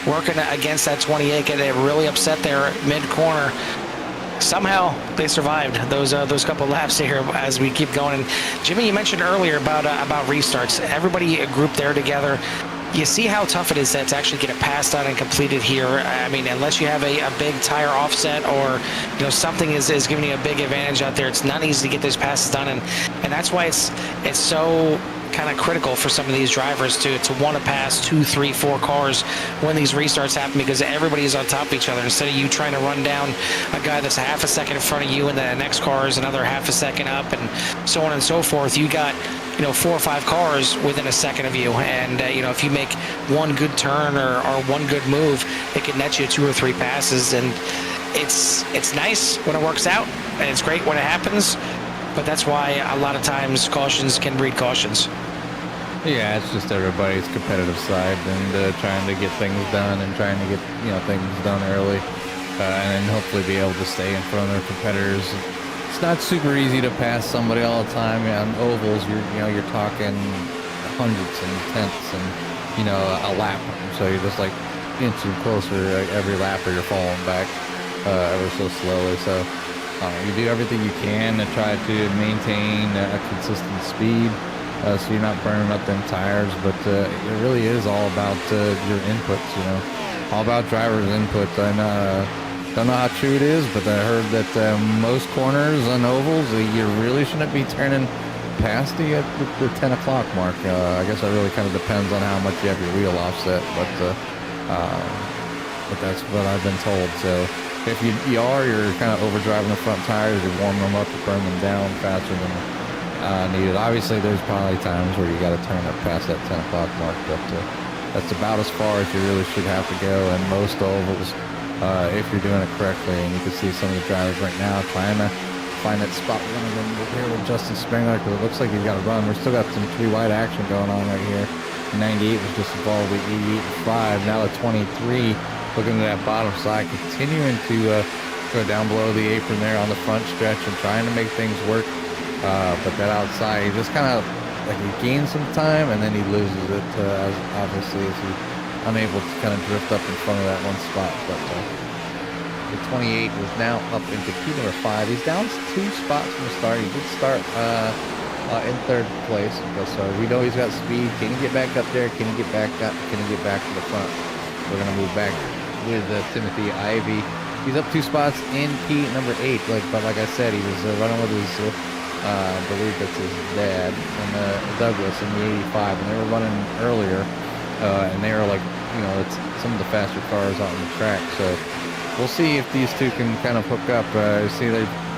working against that 28, getting really upset there mid-corner. Somehow they survived those couple laps here as we keep going. And Jimmy, you mentioned earlier about restarts. Everybody grouped there together. You see how tough it is to actually get it passed out and completed here. I mean, unless you have a big tire offset or, you know, something is giving you a big advantage out there, it's not easy to get those passes done. And that's why it's so kind of critical for some of these drivers to want to pass 2, 3, 4 cars when these restarts happen, because everybody is on top of each other. Instead of you trying to run down a guy that's a half a second in front of you and the next car is another half a second up and so on and so forth, you got, you know, 4 or 5 cars within a second of you. And, you know, if you make one good turn or one good move, it can net you 2 or 3 passes. And it's nice when it works out, and it's great when it happens. But that's why a lot of times cautions can breed cautions. Yeah, it's just everybody's competitive side and trying to get things done and trying to get, you know, things done early and hopefully be able to stay in front of their competitors. It's not super easy to pass somebody all the time. On ovals, you're talking hundreds and tenths and, you know, a lap. So you're just like inching closer every lap, or you're falling back ever so slowly. So you do everything you can to try to maintain a consistent speed, so you're not burning up them tires. But it really is all about your inputs, you know, all about driver's input. I don't know how true it is, but I heard that most corners on ovals, you really shouldn't be turning past the 10 o'clock mark. I guess it really kind of depends on how much you have your wheel offset, but that's what I've been told. So if you're kind of overdriving the front tires, you warm them up to burn them down faster than needed. Obviously, there's probably times where you got to turn up past that 10 o'clock mark, but that's about as far as you really should have to go. And most ovals, if you're doing it correctly, and you can see some of the drivers right now trying to find that spot. One of them here with Justin Spengler, because it looks like he's got to run. We've still got some 3 wide action going on right here. 98 was just involved with 88 and 5. Now the 23 looking to that bottom side, continuing to go down below the apron there on the front stretch and trying to make things work. But that outside, he just kind of like he gains some time and then he loses it. Obviously, as he's unable to kind of drift up in front of that one spot. But the 28 is now up into P number 5. He's down 2 spots from the start. He did start in 3rd place, so we know he's got speed. Can he get back up there? Can he get back up? Can he get back to the front? We're gonna move back with Timothy Ivey. He's up 2 spots in P number 8. But like I said, he was running with his, I believe that's his dad, and Douglas in the 85, and they were running earlier, and they were like, you know, it's some of the faster cars out on the track. So we'll see if these two can kind of hook up. See,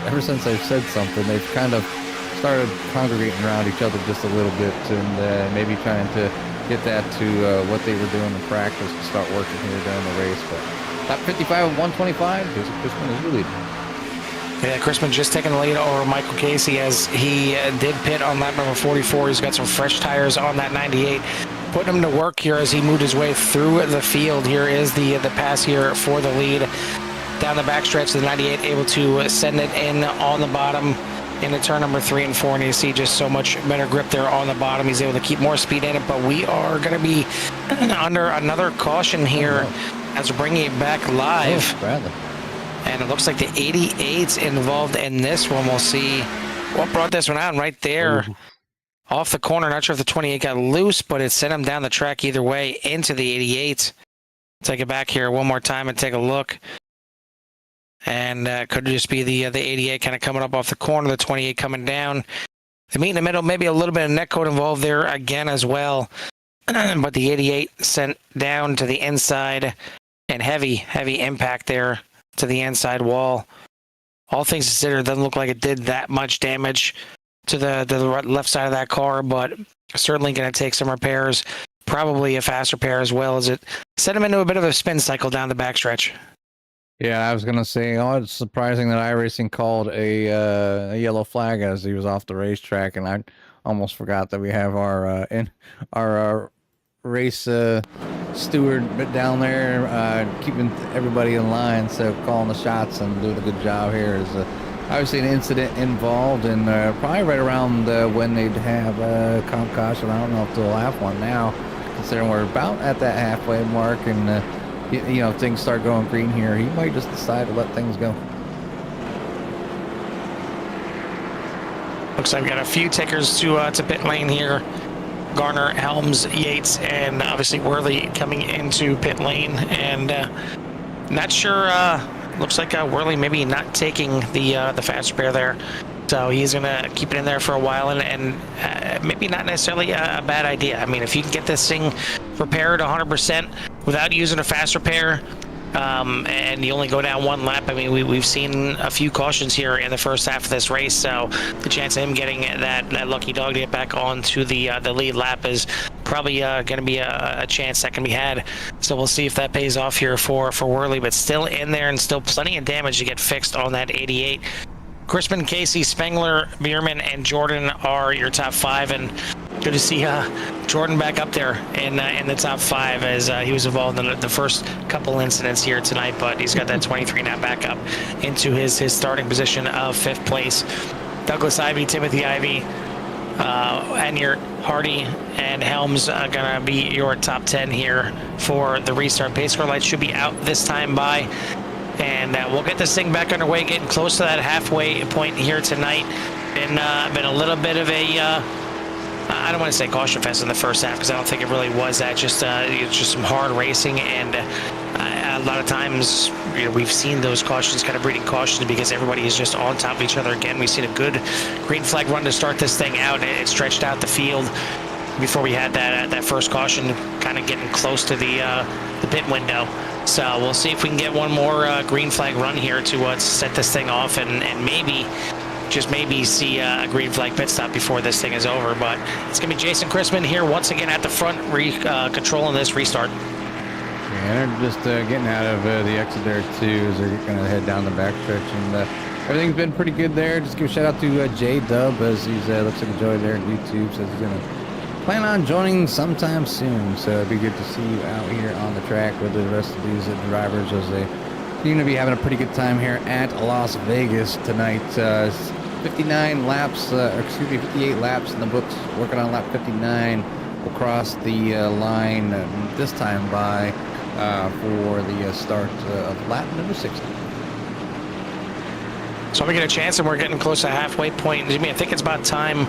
ever since they've said something, they've kind of started congregating around each other just a little bit, and maybe trying to get that to what they were doing in practice to start working here during the race. But top 55 of 125, Joseph Chrisman is your leader. Yeah, Chrisman just taking the lead over Michael Casey as he did pit on lap number 44. He's got some fresh tires on that 98. putting him to work here as he moved his way through the field. Here is the pass here for the lead. Down the backstretch, the 98 able to send it in on the bottom into turn number 3 and 4, and you see just so much better grip there on the bottom. He's able to keep more speed in it, but we are going to be under another caution here as we're bringing it back live. And it looks like the 88's involved in this one. We'll see what brought this one out right there. Off the corner. Not sure if the 28 got loose, but it sent him down the track either way into the 88. Take it back here one more time and take a look. And could just be the 88 kind of coming up off the corner, the 28 coming down. The meet in the middle, maybe a little bit of neck code involved there again as well. But the 88 sent down to the inside, and heavy impact there to the inside wall. All things considered, it doesn't look like it did that much damage to the left side of that car, but certainly going to take some repairs. Probably a fast repair as well, as it sent him into a bit of a spin cycle down the backstretch. Yeah, I was gonna say, it's surprising that Iracing called a yellow flag as he was off the racetrack, and I almost forgot that we have our race steward down there keeping everybody in line, so calling the shots and doing a good job here. Is obviously an incident involved, and probably right around when they'd have comp caution. I don't know if they'll have one now, considering we're about at that halfway mark, and you know, if things start going green here, he might just decide to let things go. Looks like we've got a few tickers to pit lane here. Garner, Helms, Yates, and obviously Worley coming into pit lane. And not sure, looks like Worley maybe not taking the fast repair there. So he's going to keep it in there for a while, and maybe not necessarily a bad idea. I mean, if you can get this thing repaired 100% without using a fast repair, and you only go down one lap, I mean, we've seen a few cautions here in the first half of this race, so the chance of him getting that lucky dog to get back onto the lead lap is probably going to be a chance that can be had. So we'll see if that pays off here for Worley, but still in there and still plenty of damage to get fixed on that 88. Crispin, Casey, Spengler, Bierman, and Jordan are your top 5, and good to see Jordan back up there in the top 5 as he was involved in the first couple incidents here tonight, but he's got that 23 now back up into his starting position of 5th place. Douglas Ivy, Timothy Ivy, Anyert, Hardy, and Helms are going to be your top 10 here for the restart. Pace car lights should be out this time by. And we'll get this thing back underway, getting close to that halfway point here tonight. Been a little bit of a, I don't want to say caution fest in the first half, because I don't think it really was that. Just some hard racing, and a lot of times, you know, we've seen those cautions kind of breeding cautions because everybody is just on top of each other. Again, we've seen a good green flag run to start this thing out. It stretched out the field before we had that first caution, kind of getting close to the pit window. So we'll see if we can get one more green flag run here to set this thing off, and maybe, just maybe, see a green flag pit stop before this thing is over. But it's going to be Jason Chrisman here once again at the front, controlling this restart. Yeah, they're just getting out of the exit there too, as they're going to head down the backstretch, and everything's been pretty good there. Just give a shout out to J-Dub, as he's looks like enjoyed there on YouTube, says he's going to plan on joining sometime soon, so it'd be good to see you out here on the track with the rest of these drivers, as they seem to be having a pretty good time here at Las Vegas tonight. 59 laps, or excuse me, 58 laps in the books, working on lap 59. We'll cross the line this time by for the start of lap number 60. So we get a chance, and we're getting close to halfway point. Jimmy, I think it's about time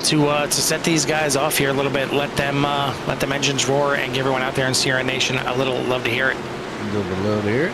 to set these guys off here a little bit, let them engines roar, and give everyone out there in Sierra Nation a little love to hear it. A little bit love to hear it.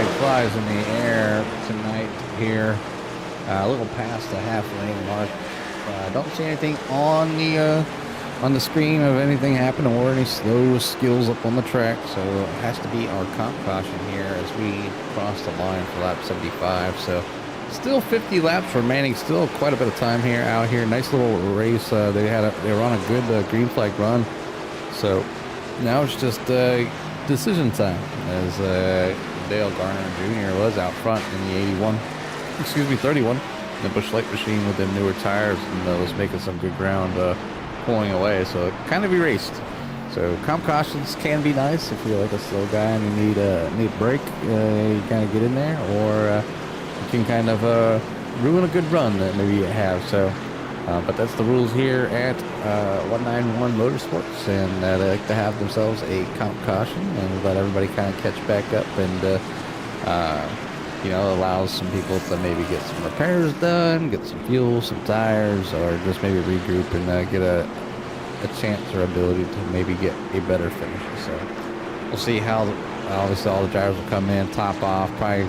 flag flies in the air tonight here, a little past the half lane mark. Don't see anything on the screen of anything happening or any slow skills up on the track, so it has to be our comp caution here as we cross the line for lap 75. So still 50 laps remaining, still quite a bit of time here out here. Nice little race. They were on a good green flag run, so now it's just decision time as Dale Garner Jr. was out front in the 31, the Busch Light machine with them newer tires, and was making some good ground pulling away, so it kind of erased. So comp cautions can be nice if you're like a slow guy and you need a break. You kind of get in there, or you can kind of ruin a good run that maybe you have. So but that's the rules here at 191 Motorsports, and they like to have themselves a comp caution and let everybody kind of catch back up, and you know, allows some people to maybe get some repairs done, get some fuel, some tires, or just maybe regroup and get a chance or ability to maybe get a better finish. So we'll see how, obviously all the drivers will come in, top off, probably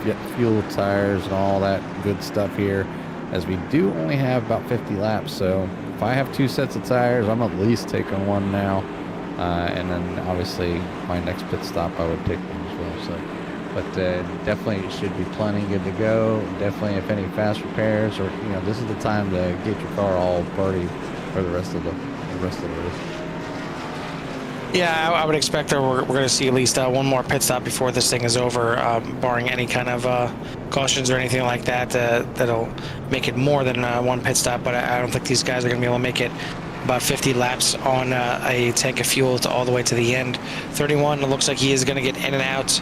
get fuel, tires, and all that good stuff here, as we do only have about 50 laps. So if I have 2 sets of tires, I'm at least taking one now, and then obviously my next pit stop I would take one as well. So, but definitely should be plenty good to go. Definitely, if any fast repairs, or you know, this is the time to get your car all party for the rest of the race. Yeah, I would expect that we're going to see at least one more pit stop before this thing is over, barring any kind of cautions or anything like that. That'll make it more than one pit stop, but I don't think these guys are going to be able to make it about 50 laps on a tank of fuel to all the way to the end. 31, it looks like he is going to get in and out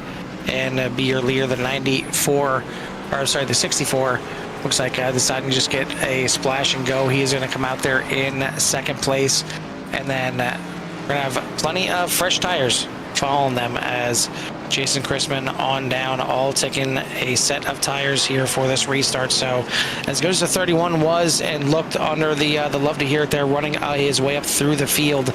and be your leader. The 94, or sorry, the 64. Looks like deciding to just get a splash and go. He is going to come out there in second place, and then we're going to have plenty of fresh tires following them as Jason Chrisman on down, all taking a set of tires here for this restart. So as good as the 31 was and looked under the love to hear it there, running his way up through the field,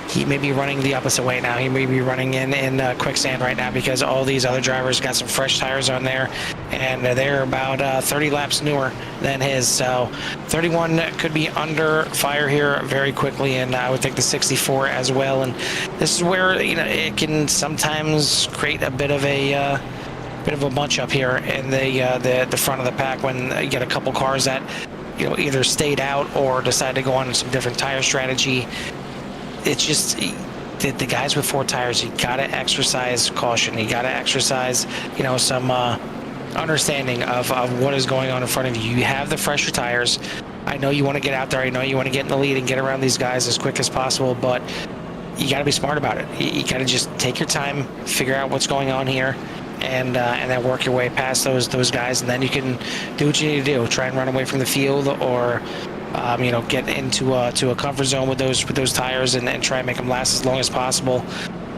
he may be running the opposite way now. He may be running in quicksand right now because all these other drivers got some fresh tires on there, and they're about 30 laps newer than his. So 31 could be under fire here very quickly, and I would think the 64 as well. And this is where, you know, it can sometimes create a bit of a bunch up here in the front of the pack when you get a couple cars that, you know, either stayed out or decided to go on some different tire strategy. It's just the guys with 4 tires, you gotta exercise caution. You gotta exercise, you know, some understanding of what is going on in front of you. You have the fresher tires. I know you want to get out there. I know you want to get in the lead and get around these guys as quick as possible, but you gotta be smart about it. You gotta just take your time, figure out what's going on here, and then work your way past those guys, and then you can do what you need to do. Try and run away from the field, or you know, get into a comfort zone with those tires and try and make them last as long as possible.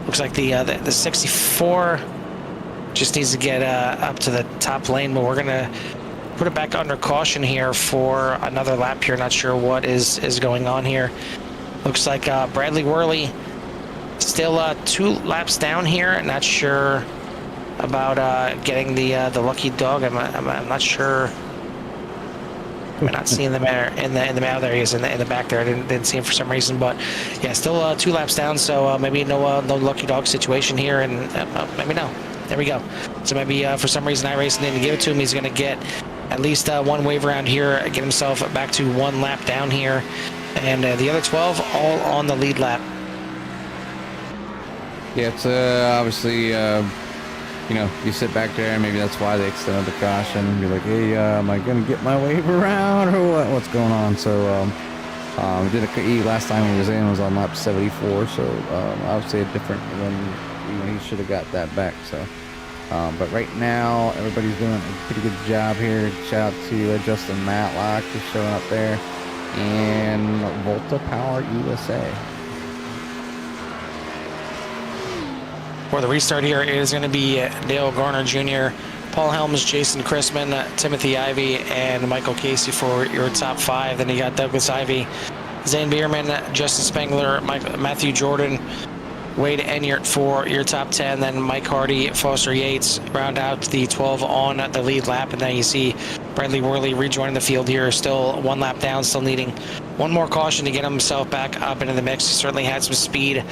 Looks like the 64 just needs to get up to the top lane, but we're gonna put it back under caution here for another lap here. Not sure what is going on here. Looks like Bradley Worley still 2 laps down here. Not sure about getting the lucky dog. I'm not sure. I'm not seeing them in the there. He is in the back there. I didn't see him for some reason, but yeah, still 2 laps down. So maybe no lucky dog situation here, and maybe no. There we go. So maybe for some reason Iracing didn't give it to him. He's going to get at least one wave around here, get himself back to 1 lap down here, and the other 12 all on the lead lap. Yeah, it's obviously. You know, you sit back there, and maybe that's why they extended the caution. Be like, hey, am I going to get my wave around, or what? What's going on? So, we did last time he was in was on lap 74, so obviously a different when he should have got that back. So, but right now, everybody's doing a pretty good job here. Shout out to Justin Matlock for showing up there, and Volta Power USA. For the restart here, it is going to be Dale Garner Jr., Paul Helms, Jason Chrisman, Timothy Ivey, and Michael Casey for your top 5. Then you got Douglas Ivey, Zane Bierman, Justin Spengler, Matthew Jordan, Wade Enyart for your top 10. Then Mike Hardy, Foster Yates round out the 12 on the lead lap. And then you see Bradley Worley rejoining the field here, still one lap down, still needing one more caution to get himself back up into the mix. He certainly had some speed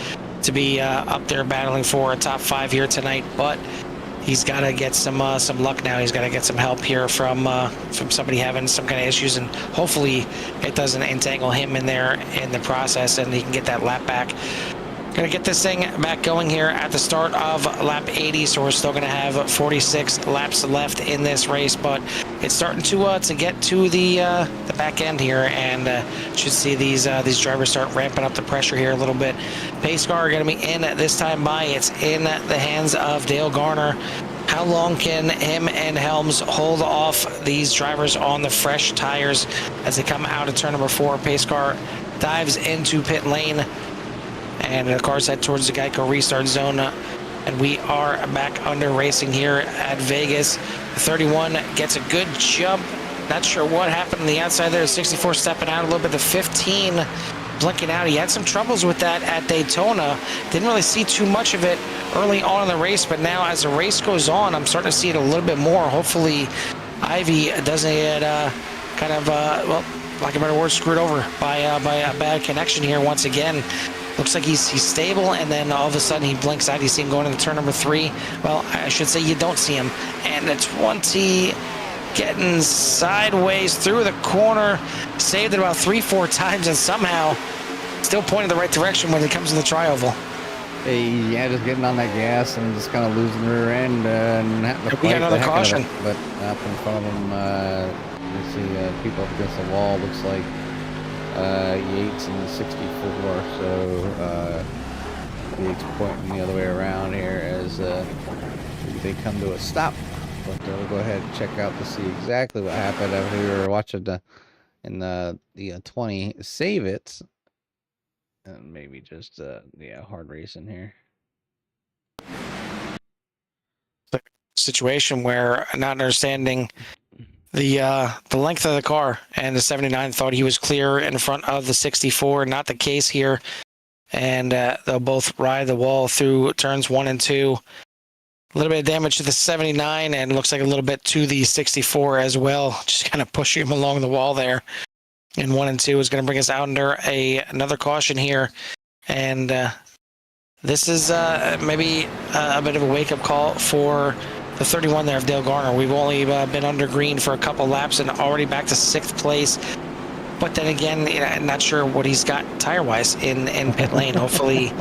to be up there battling for a top 5 here tonight, but he's got to get some luck now. He's got to get some help here from somebody having some kind of issues, and hopefully it doesn't entangle him in there in the process, and he can get that lap back. Going to get this thing back going here at the start of lap 80, so we're still going to have 46 laps left in this race, but it's starting to get to the back end here, and should see these drivers start ramping up the pressure here a little bit. Pace car going to be in this time by. It's in the hands of Dale Garner. How long can him and Helms hold off these drivers on the fresh tires as they come out of turn number 4? Pace car dives into pit lane, and the cars head towards the Geico restart zone, and we are back under racing here at Vegas. The 31 gets a good jump. Not sure what happened on the outside there. 64 stepping out a little bit. The 15 blinking out. He had some troubles with that at Daytona. Didn't really see too much of it early on in the race, but now as the race goes on, I'm starting to see it a little bit more. Hopefully Ivy doesn't get well, like a better word, screwed over by a bad connection here once again. Looks like he's stable, and then all of a sudden he blinks out. You see him going into turn number 3. Well, I should say you don't see him. And the 20 getting sideways through the corner, saved it about 3-4 times, and somehow still pointing the right direction when it comes to the tri-oval. Yeah, just getting on that gas and just kind of losing rear end and having to We got another caution. But up in front of him, you see people up against the wall. Looks like Yates in the 64, so Yates pointing the other way around here as they come to a stop. But we'll go ahead and check out to see exactly what happened. We were watching in the 20 save it, and maybe just hard racing here. Situation where not understanding the length of the car, and the 79 thought he was clear in front of the 64. Not the case here, and they'll both ride the wall through turns 1 and 2. A little bit of damage to the 79, and looks like a little bit to the 64 as well. Just kind of pushing him along the wall there. And 1 and 2 is going to bring us out under another caution here, and this is maybe a bit of a wake-up call for the 31 there of Dale Garner. We've only been under green for a couple laps and already back to 6th place. But then again, I'm not sure what he's got tire-wise in pit lane. Hopefully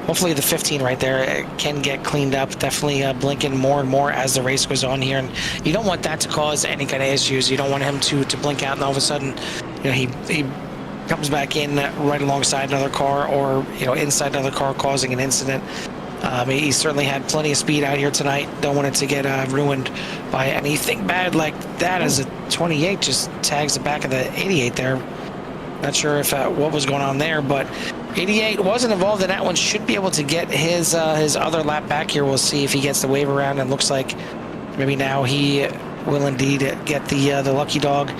the 15 right there can get cleaned up. Definitely blinking more and more as the race goes on here. And you don't want that to cause any kind of issues. You don't want him to blink out and all of a sudden, he comes back in right alongside another car, or inside another car, causing an incident. He certainly had plenty of speed out here tonight. Don't want it to get ruined by anything bad like that, as a 28 just tags the back of the 88 there. Not sure if what was going on there, but 88 wasn't involved in that one. Should be able to get his other lap back here. We'll see if he gets the wave around, and looks like maybe now he will indeed get the lucky dog.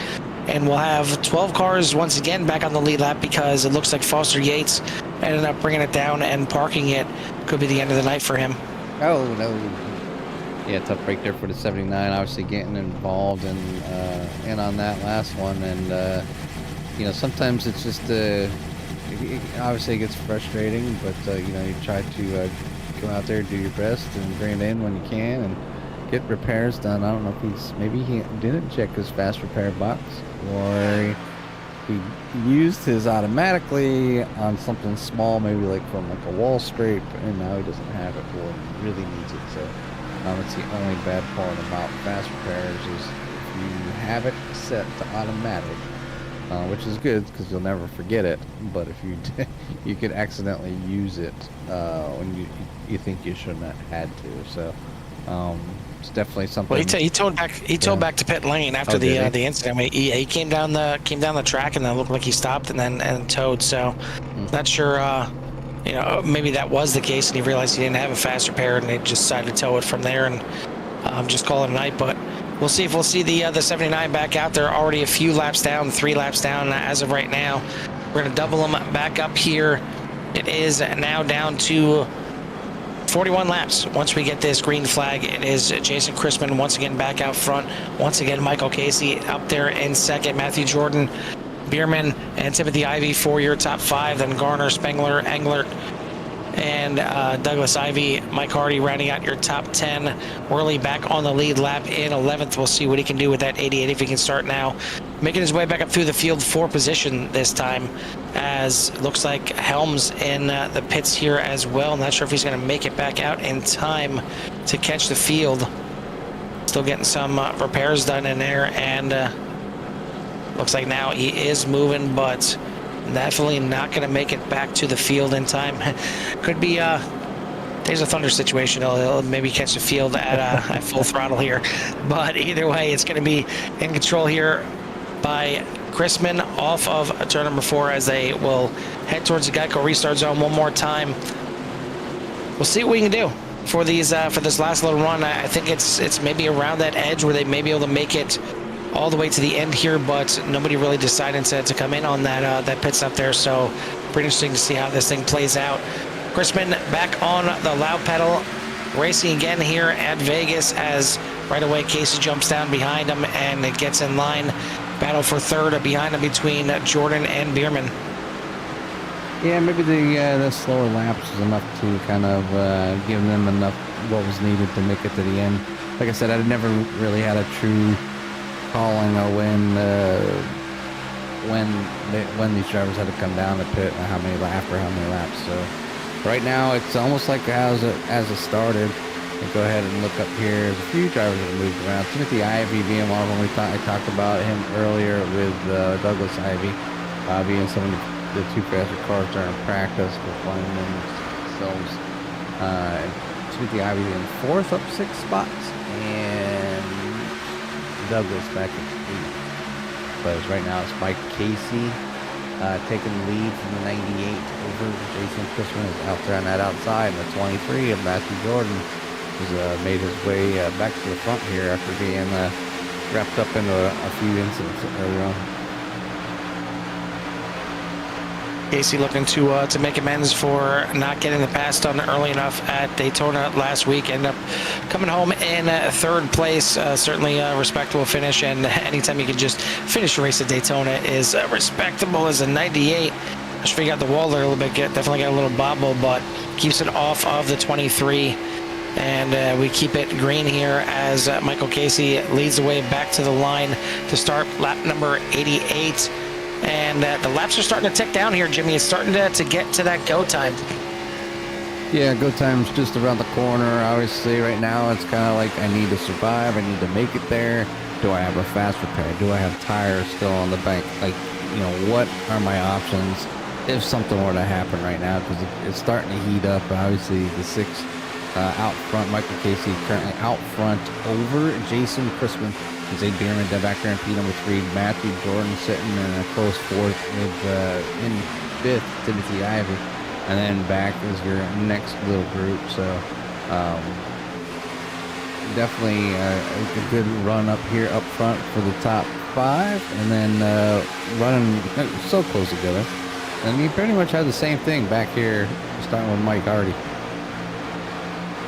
And we'll have 12 cars once again back on the lead lap, because it looks like Foster Yates ended up bringing it down and parking it. Could be the end of the night for him. Oh, no. Yeah, tough break there for the 79. Obviously getting involved and in on that last one. And, sometimes it's just, obviously it gets frustrating, but, you try to go out there, do your best, and bring it in when you can and get repairs done. I don't know if maybe he didn't check his fast repair box, or he used his automatically on something small, maybe like from a wall scrape, and now he doesn't have it or he really needs it. So it's the only bad part about fast repairs is if you have it set to automatic, which is good because you'll never forget it. But if you could accidentally use it when you think you shouldn't have had to. So it's definitely something. Well, he towed back. He towed back to pit lane after the incident. He came down the track, and then it looked like he stopped and towed. So not sure. Maybe that was the case, and he realized he didn't have a fast repair, and they just decided to tow it from there and just call it a night. But we'll see if we'll see the 79 back out there. Already a few laps down, 3 laps down as of right now. We're going to double them back up here It is now down to 41 laps. Once we get this green flag, it is Jason Christman once again back out front. Once again, Michael Casey up there in second. Matthew Jordan, Bierman, and Timothy Ivey for your top 5. Then Garner, Spengler, Englert, and Douglas Ivey, Mike Hardy rounding out your top 10. Worley back on the lead lap in 11th. We'll see what he can do with that 88 if he can start now. Making his way back up through the field for position this time, as looks like Helms in the pits here as well. Not sure if he's going to make it back out in time to catch the field. Still getting some repairs done in there, and looks like now he is moving, but definitely not going to make it back to the field in time. Could be there's a thunder situation. He'll maybe catch the field at full throttle here, but either way, it's going to be in control here by Chrisman off of turn number 4 as they will head towards the Geico restart zone one more time. We'll see what we can do for these for this last little run. I think it's maybe around that edge where they may be able to make it all the way to the end here, but nobody really decided to come in on that pit stop there. So pretty interesting to see how this thing plays out. Chrisman back on the loud pedal, racing again here at Vegas, as right away Casey jumps down behind him and it gets in line. Battle for third behind him between Jordan and Bierman. Yeah, maybe the slower laps is enough to kind of give them enough what was needed to make it to the end. Like I said, I never really had a true calling or when these drivers had to come down to pit and how many laps. So right now it's almost like as it started. And go ahead and look up here. There's a few drivers that have moved around. Timothy Ivey being one of them. I talked about him earlier with Douglas Ivey being some of the two faster cars during practice for finding themselves. Timothy Ivey in 4th, up 6 spots, and Douglas back in 8th. But right now it's Mike Casey taking the lead from the 98 over Jason Christman is out there on that outside, and the 23 of Matthew Jordan has made his way back to the front here after being wrapped up into a few incidents earlier on. Casey looking to make amends for not getting the pass done early enough at Daytona last week. Ended up coming home in 3rd place. Certainly a respectable finish, and anytime you can just finish a race at Daytona is respectable as a 98. I should figure out the wall there a little bit. Definitely got a little bobble, but keeps it off of the 23. And we keep it green here as Michael Casey leads the way back to the line to start lap number 88. And the laps are starting to tick down here, Jimmy. It's starting to get to that go time. Yeah, go time's just around the corner. Obviously, right now it's kind of like I need to survive. I need to make it there. Do I have a fast repair? Do I have tires still on the bank? Like, you know, what are my options if something were to happen right now? Because it's starting to heat up. Obviously, the 6 out front, Michael Casey currently out front over Jason Christman. Zay Bierman back there in P number 3. Matthew Jordan sitting in a close 4th with in 5th Timothy Ivey, and then back is your next little group. So definitely a good run up here up front for the top 5, and then running so close together. And you pretty much have the same thing back here, starting with Mike Hardy.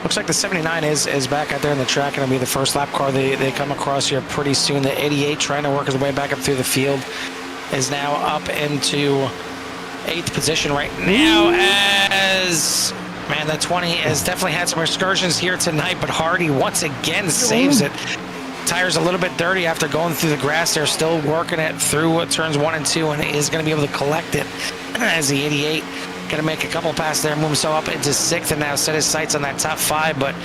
Looks like the 79 is back out there in the track, and it'll be the first lap car they come across here pretty soon. The 88 trying to work his way back up through the field is now up into 8th position right now, as man, the 20 has definitely had some excursions here tonight, but Hardy once again saves it. Tires a little bit dirty after going through the grass. They're still working it through turns 1 and 2, and is going to be able to collect it as the 88 going to make a couple passes there, move himself up into 6th, and now set his sights on that top 5. But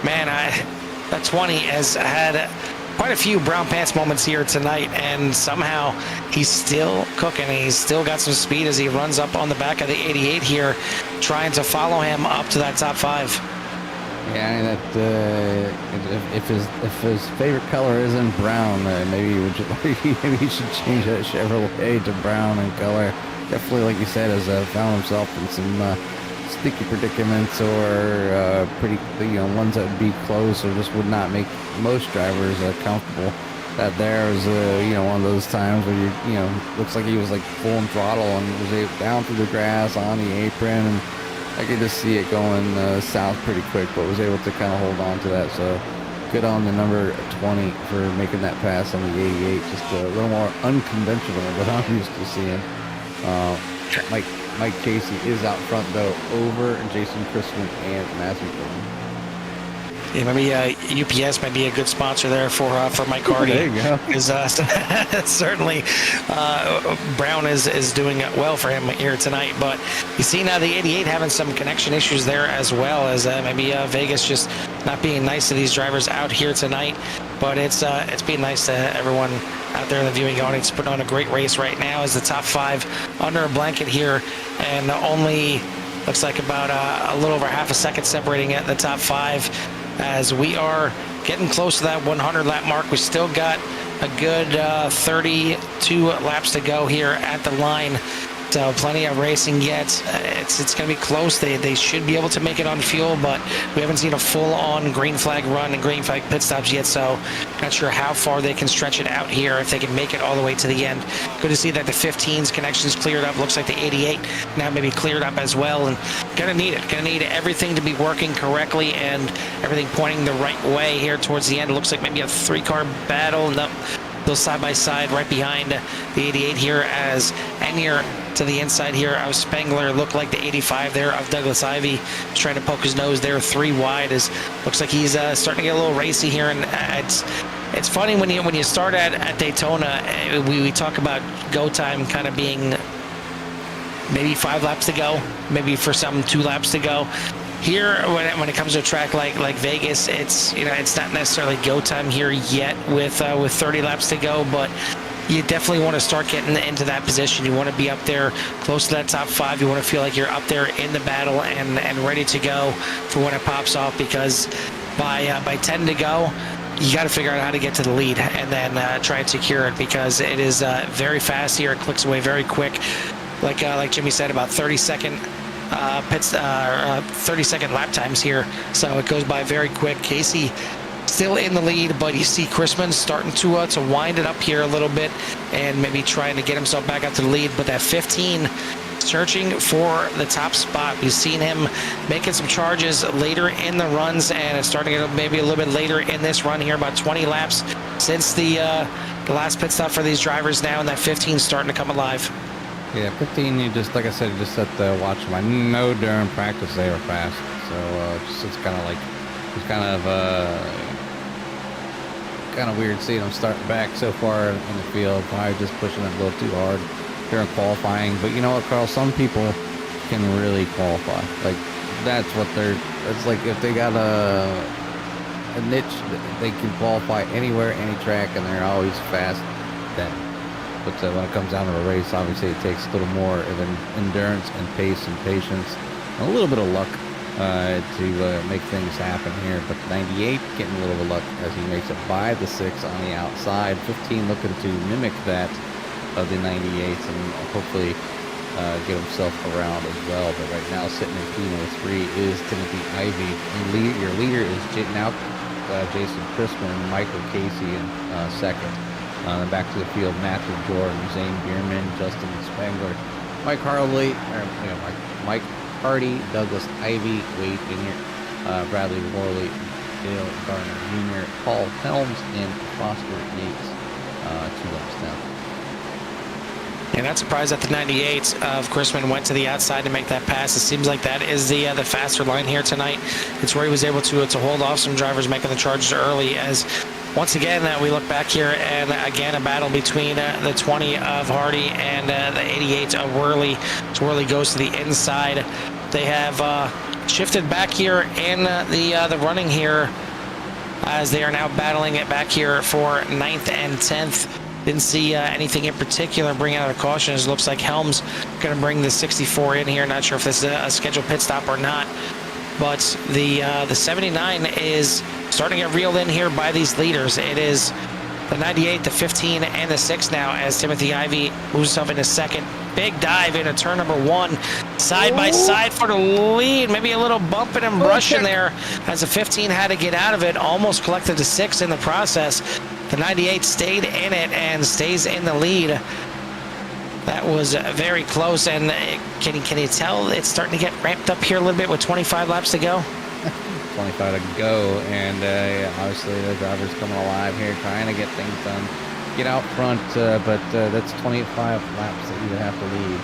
man, that 20 has had quite a few brown pants moments here tonight, and somehow he's still cooking. He's still got some speed as he runs up on the back of the 88 here, trying to follow him up to that top 5. Yeah, that if his favorite color isn't brown, maybe he should change that Chevrolet to brown in color. Definitely, like you said, has found himself in some sticky predicaments, or pretty, ones that would be close or just would not make most drivers comfortable. that there was one of those times where looks like he was like full throttle and was down through the grass on the apron, and I could just see it going south pretty quick, but was able to kind of hold on to that. So good on the number 20 for making that pass on the 88. Just a little more unconventional than I'm used to seeing. Mike Casey is out front though, over Jason Christman and Matthew Gordon. Yeah, maybe UPS might be a good sponsor there for Mike Hardy. There you go. Because certainly Brown is doing well for him here tonight. But you see now the 88 having some connection issues there, as well as maybe Vegas just not being nice to these drivers out here tonight. But it's being nice to everyone out there in the viewing audience, putting on a great race right now as the top 5 under a blanket here, and only looks like about a little over half a second separating at the top 5. As we are getting close to that 100 lap mark. We still got a good 32 laps to go here at the line. So plenty of racing yet. It's going to be close. They should be able to make it on fuel, but we haven't seen a full-on green flag run and green flag pit stops yet, so not sure how far they can stretch it out here, if they can make it all the way to the end. Good to see that the 15's connections cleared up. Looks like the 88 now maybe cleared up as well, and gonna need it. Gonna need everything to be working correctly and everything pointing the right way here towards the end. It looks like maybe a 3-car battle. No, those side by side right behind the 88 here, as Enier to the inside here of Spengler. Looked like the 85 there of Douglas Ivey was trying to poke his nose there 3 wide. As looks like he's starting to get a little racy here, and it's funny when you start at Daytona, we talk about go time kind of being maybe 5 laps to go, maybe for some 2 laps to go. Here, when it comes to a track like Vegas, it's it's not necessarily go time here yet with 30 laps to go, but you definitely want to start getting into that position. You want to be up there close to that top 5. You want to feel like you're up there in the battle and ready to go for when it pops off, because by 10 to go, you got to figure out how to get to the lead and then try and secure it, because it is very fast here. It clicks away very quick. Like Jimmy said, about 30-second 30-second lap times here, so it goes by very quick. Casey still in the lead, but you see Chrisman starting to wind it up here a little bit and maybe trying to get himself back up to the lead. But that 15 searching for the top spot. We've seen him making some charges later in the runs, and it's starting to maybe a little bit later in this run here, about 20 laps since the last pit stop for these drivers now, and that 15 starting to come alive. Yeah, 15, you just, like I said, you just set the watch them. I know during practice they were fast, so it's kind of like, it's kind of weird seeing them starting back so far in the field. Probably just pushing it a little too hard during qualifying. But you know what, Carl, some people can really qualify. Like, that's what it's like if they got a niche, they can qualify anywhere, any track, and they're always fast then. But when it comes down to a race, obviously it takes a little more of an endurance and pace and patience and a little bit of luck to make things happen here. But 98 getting a little bit of luck as he makes it by the 6 on the outside. 15 looking to mimic that of the 98s and hopefully get himself around as well. But right now sitting in P03 is Timothy Ivey. Your leader is Jason Chrisman, Michael Casey in second. Back to the field, Matthew Jordan, Zane Bierman, Justin Spangler, Mike Hardy, Douglas Ivey, Wade Enier, Bradley Worley, Dale Garner Jr., Paul Helms, and Foster Yates, 2 laps down. And not surprised that the 98 of Chrisman went to the outside to make that pass. It seems like that is the faster line here tonight. It's where he was able to hold off some drivers making the charges early, as once again, we look back here, and again, a battle between the 20 of Hardy and the 88 of Worley. So Worley goes to the inside. They have shifted back here in the running here, as they are now battling it back here for 9th and 10th. Didn't see anything in particular bring out a caution. It looks like Helms going to bring the 64 in here. Not sure if this is a scheduled pit stop or not. But the 79 is starting to get reeled in here by these leaders. It is the 98, the 15, and the 6 now as Timothy Ivey moves himself into second. Big dive into turn number 1. Side by side for the lead. Maybe a little bumping and brushing there as the 15 had to get out of it. Almost collected the 6 in the process. The 98 stayed in it and stays in the lead. That was very close. And can you tell it's starting to get ramped up here a little bit with 25 laps to go? 25 to go, and yeah, obviously the drivers coming alive here, trying to get things done, get out front, but that's 25 laps that you have to lead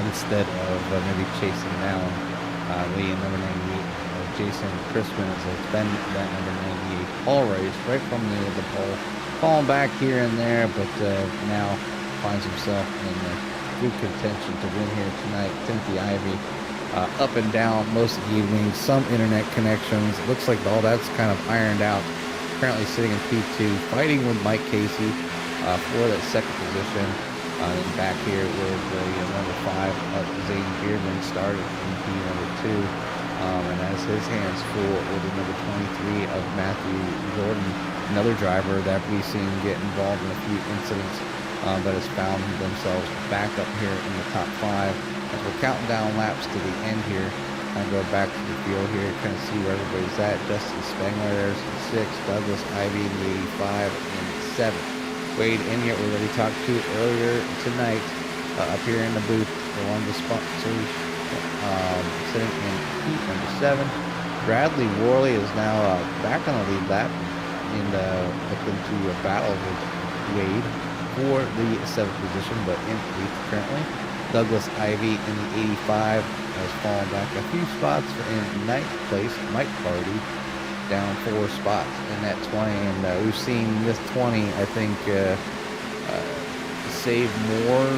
instead of maybe chasing down leading number 98, Jason Crispin, as it's been that number 98 all race, right from the pole, falling back here and there, but now finds himself in good contention to win here tonight. Timothy Ivey up and down most of the evening, some internet connections. It looks like all that's kind of ironed out. Currently sitting in P2, fighting with Mike Casey for that second position. And back here with number 5, Zane Beardman started in P number 2. And has his hands full with the number 23 of Matthew Jordan, another driver that we've seen get involved in a few incidents, but has found themselves back up here in the top 5. As we're counting down laps to the end here, I go back to the field here, kind of see where everybody's at. Justin Spengler, there's the 6, Douglas Ivey, the 85, and 7. Wade Inyett, we already talked to earlier tonight, up here in the booth for one of the sponsors, sitting in heat number 7. Bradley Worley is now back on the lead lap and looking to battle with Wade for the 7th position, but in 8th currently. Douglas Ivey in the 85 has fallen back a few spots in 9th place. Mike Hardy down 4 spots in that 20, and we've seen this 20, I think, save more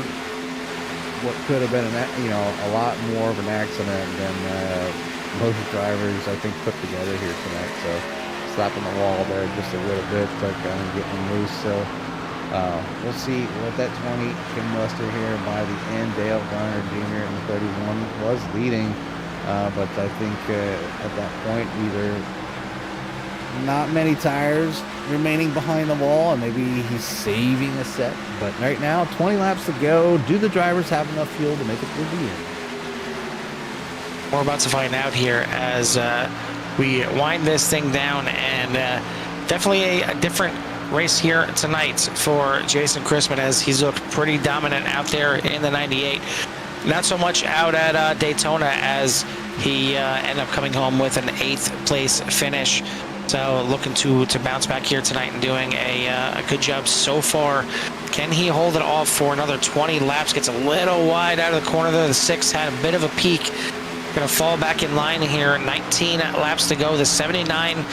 what could have been a lot more of an accident than most drivers, I think, put together here tonight. So slapping the wall there just a little bit, kind of getting loose. So we'll see what that 20 can muster here by the end. Dale Garner Jr. in the 31 was leading, but I think at that point either not many tires remaining behind the wall and maybe he's saving a set. But right now, 20 laps to go. Do the drivers have enough fuel to make it through the end? We're about to find out here as we wind this thing down, and definitely a different race here tonight for Jason Crispin, as he's looked pretty dominant out there in the 98. Not so much out at Daytona, as he ended up coming home with an 8th place finish. So looking to bounce back here tonight and doing a good job so far. Can he hold it off for another 20 laps? Gets a little wide out of the corner there. The 6 had a bit of a peak. Going to fall back in line here. 19 laps to go. The 79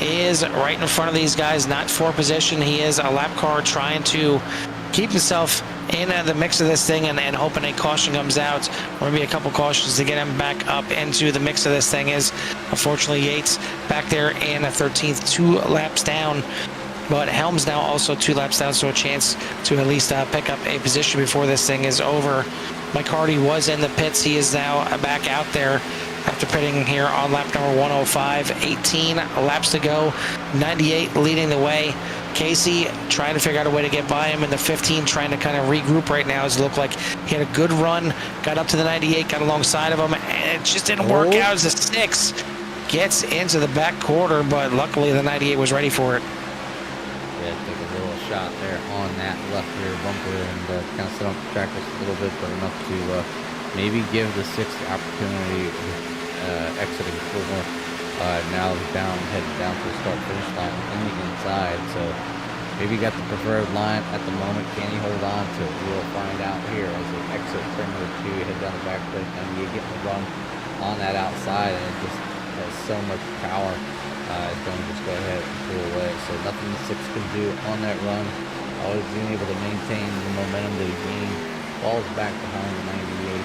is right in front of these guys, not for position. He is a lap car trying to keep himself in the mix of this thing and hoping a caution comes out, or maybe a couple cautions to get him back up into the mix of this thing. Is unfortunately Yates back there in 13th, 2 laps down. But Helms now also 2 laps down, so a chance to at least pick up a position before this thing is over. Mike Hardy was in the pits. He is now back out there after pitting here on lap number 105. 18 laps to go. 98 leading the way. Casey trying to figure out a way to get by him, and the 15 trying to kind of regroup right now, as it looked like he had a good run, got up to the 98, got alongside of him, and it just didn't work out as the 6 gets into the back quarter, but luckily the 98 was ready for it. Yeah, take a little shot there on that left rear bumper and kind of sit on the track just a little bit, but enough to maybe give the 6th the opportunity exiting Fulmore. Now heading down to the start-finish line in the inside, so maybe got the preferred line at the moment. Can he hold on to it? We'll find out here as they exit turn number 2, head down the back plate, and you get the run on that outside, and it just has so much power. It's going to just go ahead and pull away. So nothing the 6 can do on that run. Always being able to maintain the momentum that he gained. Falls back behind the 98.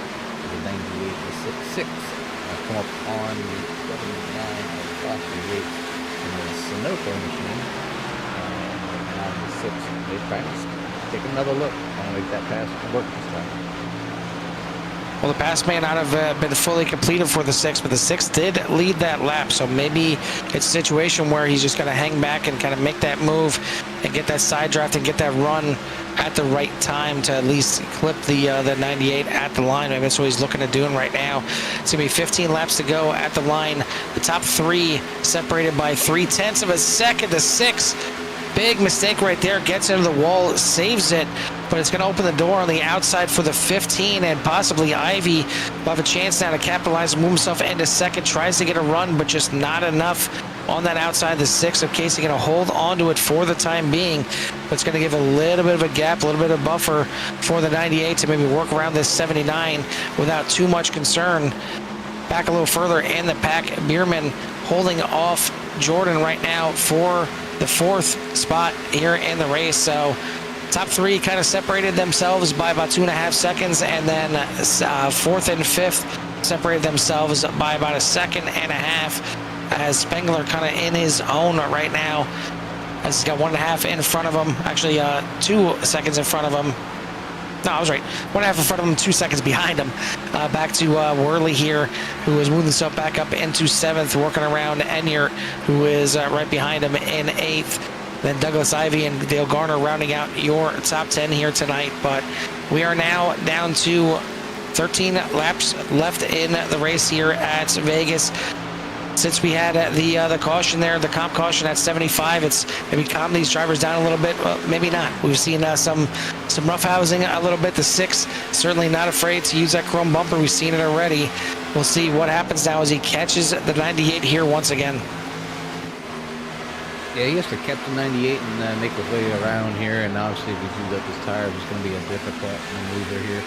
The 98, the 6 come up on the 79 of Foster Yates in the Sunoco machine. And now the 6, they practice. Take another look. Want to make that pass work this time. Well, the pass may not have been fully completed for the 6, but the 6 did lead that lap. So maybe it's a situation where he's just going to hang back and kind of make that move and get that side draft and get that run at the right time to at least clip the 98 at the line. Maybe that's what he's looking at doing right now. It's going to be 15 laps to go at the line. The top 3 separated by 0.3 of a second. The 6, big mistake right there, gets into the wall, saves it, but it's going to open the door on the outside for the 15, and possibly Ivy will have a chance now to capitalize and move himself into second. Tries to get a run, but just not enough on that outside. The 6 of Casey going to hold on to it for the time being, but it's going to give a little bit of a gap, a little bit of buffer for the 98 to maybe work around this 79 without too much concern. Back a little further in the pack, Bierman holding off Jordan right now for the 4th spot here in the race. So top 3 kind of separated themselves by about 2.5 seconds, and then 4th and 5th separated themselves by about 1.5 seconds, as Spengler kind of in his own right now, as he's got 1.5 in front of him, actually 2 seconds in front of him. No, I was right. 1.5 in front of him, 2 seconds behind him. Back to Worley here, who is moving himself back up into 7th, working around Enyart, who is right behind him in 8th. Then Douglas Ivy and Dale Garner rounding out your top 10 here tonight. But we are now down to 13 laps left in the race here at Vegas. Since we had the caution there, the comp caution at 75, it's maybe calmed these drivers down a little bit. Well, maybe not. We've seen some roughhousing a little bit. The 6 certainly not afraid to use that chrome bumper. We've seen it already. We'll see what happens now as he catches the 98 here once again. Yeah, he has to catch the 98 and make his way around here. And obviously, if he heats up his tires, it's going to be a difficult maneuver here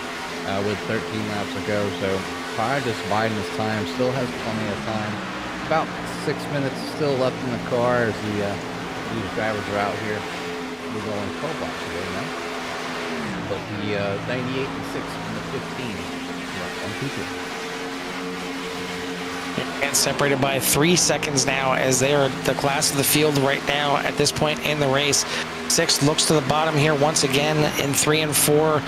with 13 laps to go. So probably just biding his time. Still has plenty of time. About 6 minutes still left in the car as these drivers are out here. We're going 12 laps ago now. But the 98 and 6 and the 15 on people. And separated by 3 seconds now, as they are the class of the field right now at this point in the race. 6 looks to the bottom here once again in 3 and 4.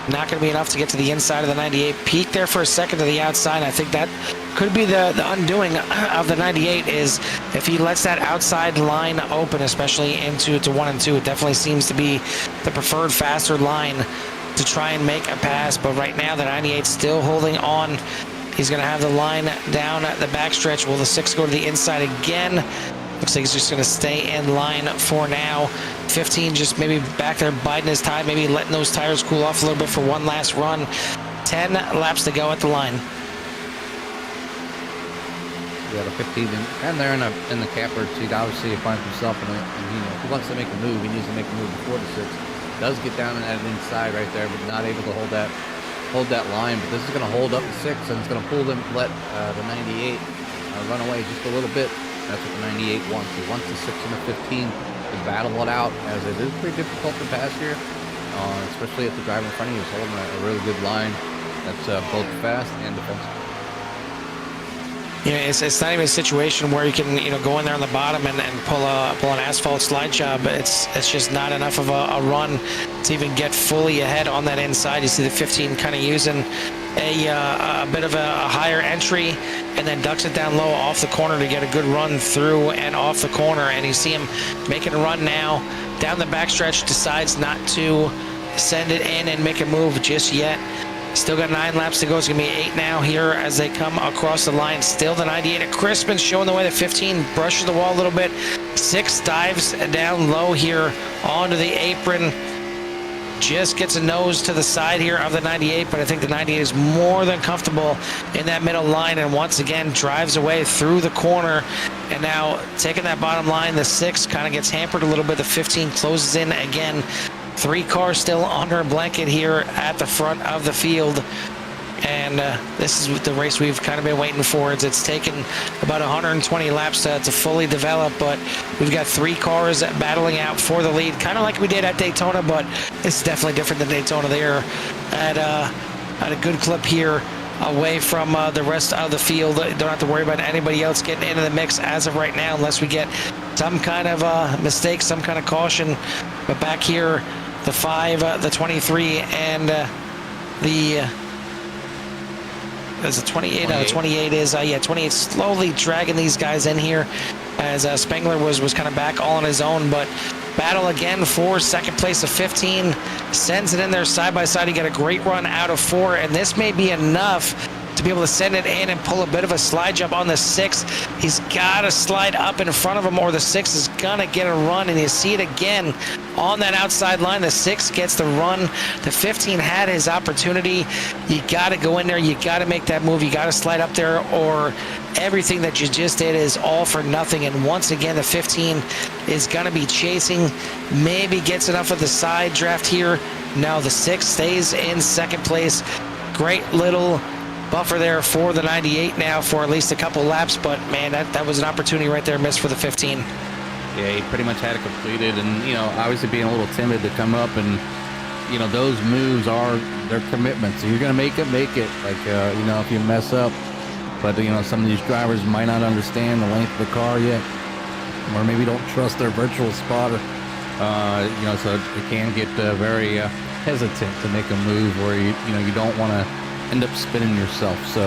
Not going to be enough to get to the inside of the 98. Peak there for a second to the outside. I think that could be the undoing of the 98, is if he lets that outside line open, especially into 1 and 2. It definitely seems to be the preferred faster line to try and make a pass. But right now the 98 still holding on. He's going to have the line down at the backstretch. Will the 6 go to the inside again? Looks like he's just going to stay in line for now. 15 just maybe back there biding his time, maybe letting those tires cool off a little bit for one last run. 10 laps to go at the line. Yeah, the 15 and they're in the catbird seat. Obviously, he finds himself in it, and if he wants to make a move, he needs to make a move before the 6. Does get down at the inside right there, but not able to hold that line. But this is going to hold up the 6, and it's going to pull them, let the 98 run away just a little bit. That's what the 98 wants. He wants the 6 and the 15 to battle it out, as it is pretty difficult to pass here, especially if the driver in front of you is holding a really good line that's both fast and defensive. It's not even a situation where you can go in there on the bottom and pull an asphalt slide job. It's just not enough of a run to even get fully ahead on that inside. You see the 15 kind of using a bit of a higher entry, and then ducks it down low off the corner to get a good run through and off the corner. And you see him making a run now down the backstretch. Decides not to send it in and make a move just yet. Still got 9 laps to go. It's going to be 8 now here as they come across the line. Still the 98 at Crispin showing the way. The 15 brushes the wall a little bit. 6 dives down low here onto the apron. Just gets a nose to the side here of the 98, but I think the 98 is more than comfortable in that middle line, and once again drives away through the corner. And now taking that bottom line, the 6 kind of gets hampered a little bit. The 15 closes in again. 3 cars still under a blanket here at the front of the field. And this is the race we've kind of been waiting for. It's taken about 120 laps to fully develop, but we've got 3 cars battling out for the lead, kind of like we did at Daytona, but it's definitely different than Daytona. They're at a good clip here away from the rest of the field. Don't have to worry about anybody else getting into the mix as of right now, unless we get some kind of mistake, some kind of caution. But back here, the 5, the 23, and the is it 28? 28 is, yeah, 28 slowly dragging these guys in here as Spengler was kind of back all on his own, but battle again for second place of 15, sends it in there side by side. He got a great run out of 4, and this may be enough to be able to send it in and pull a bit of a slide jump on the 6. He's got to slide up in front of him, or the 6 is gonna get a run, and you see it again on that outside line. The 6 gets the run. The 15 had his opportunity. You got to go in there. You got to make that move. You got to slide up there, or everything that you just did is all for nothing. And once again, the 15 is gonna be chasing. Maybe gets enough of the side draft here. No, the 6 stays in second place. Great little buffer there for the 98 now for at least a couple laps, but man, that was an opportunity right there missed for the 15. Yeah, he pretty much had it completed, and obviously being a little timid to come up, and those moves are their commitments. So you're gonna make it. Like if you mess up, but some of these drivers might not understand the length of the car yet, or maybe don't trust their virtual spotter. So it can get very hesitant to make a move where you don't want to end up spinning yourself. So,